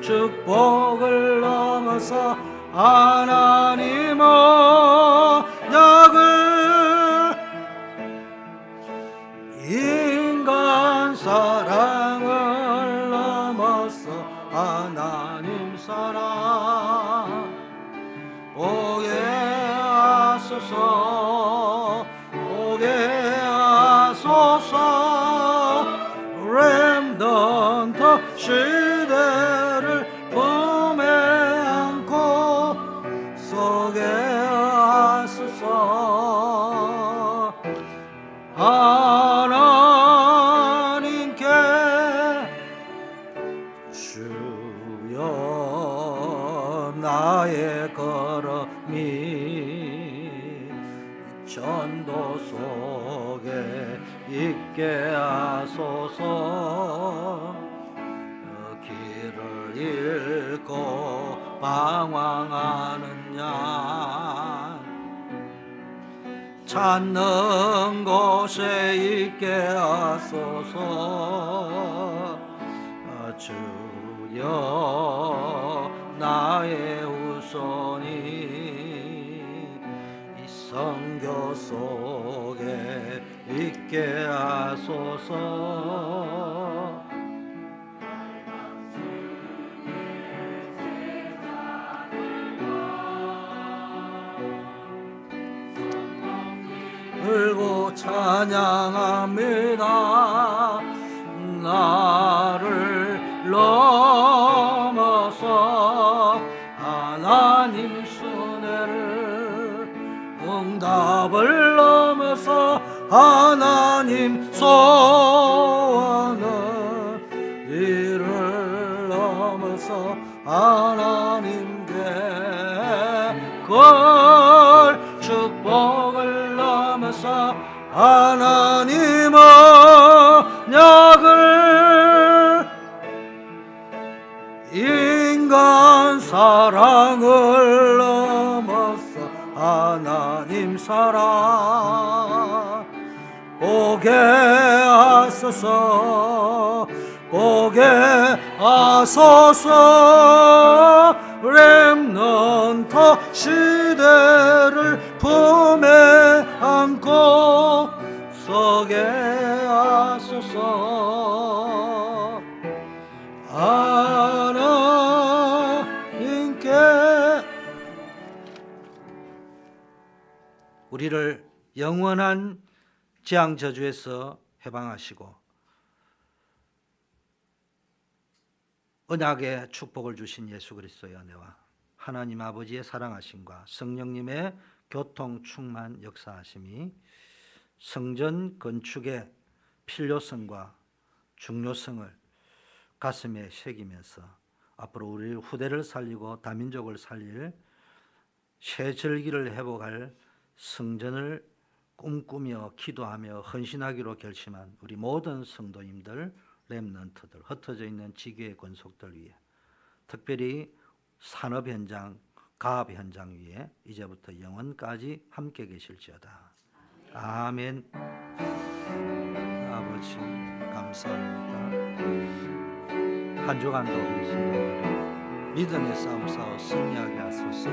축복을 넘어서 하나님 언약을 인간 사랑을 넘어서 하나님 사랑 오게 하소서. 오게 하소서. 렘넌트 시대를 품에 안고 서게 하소서. 하나님께 주여 나의 걸음이 전도 속에 있게 하소서. 길을 잃고 방황하는 양 찾는 곳에 있게 하소서. 주여 나의 후손이 이 선교 속에 있게 하소서. 들고 찬양합니다. 나를 넘어서 하나님 순애를 응답을 넘어서 하나님 소원을 이를 넘어서 하나님께 걸 축복을 넘어서 하나님의 약을 인간 사랑을 넘어서 하나님 사랑 보게 하소서. 보게 하소서. 렘넌트 시대를 품에 안고 서게 하소서. 하나님께 우리를 영원한 재앙 저주에서 해방하시고 언약의 축복을 주신 예수 그리스도의 은혜와 하나님 아버지의 사랑하심과 성령님의 교통 충만 역사하심이 성전 건축의 필요성과 중요성을 가슴에 새기면서 앞으로 우리 후대를 살리고 다민족을 살릴 새 절기를 회복할 성전을 꿈꾸며 기도하며 헌신하기로 결심한 우리 모든 성도님들, 렘넌트들, 흩어져 있는 지교의 권속들 위해, 특별히 산업 현장, 가업 현장 위에 이제부터 영원까지 함께 계실지어다. 아멘. 아버지 감사합니다. 한 주간도 우리 성도들 믿음의 싸움 싸워 승리하게 하소서.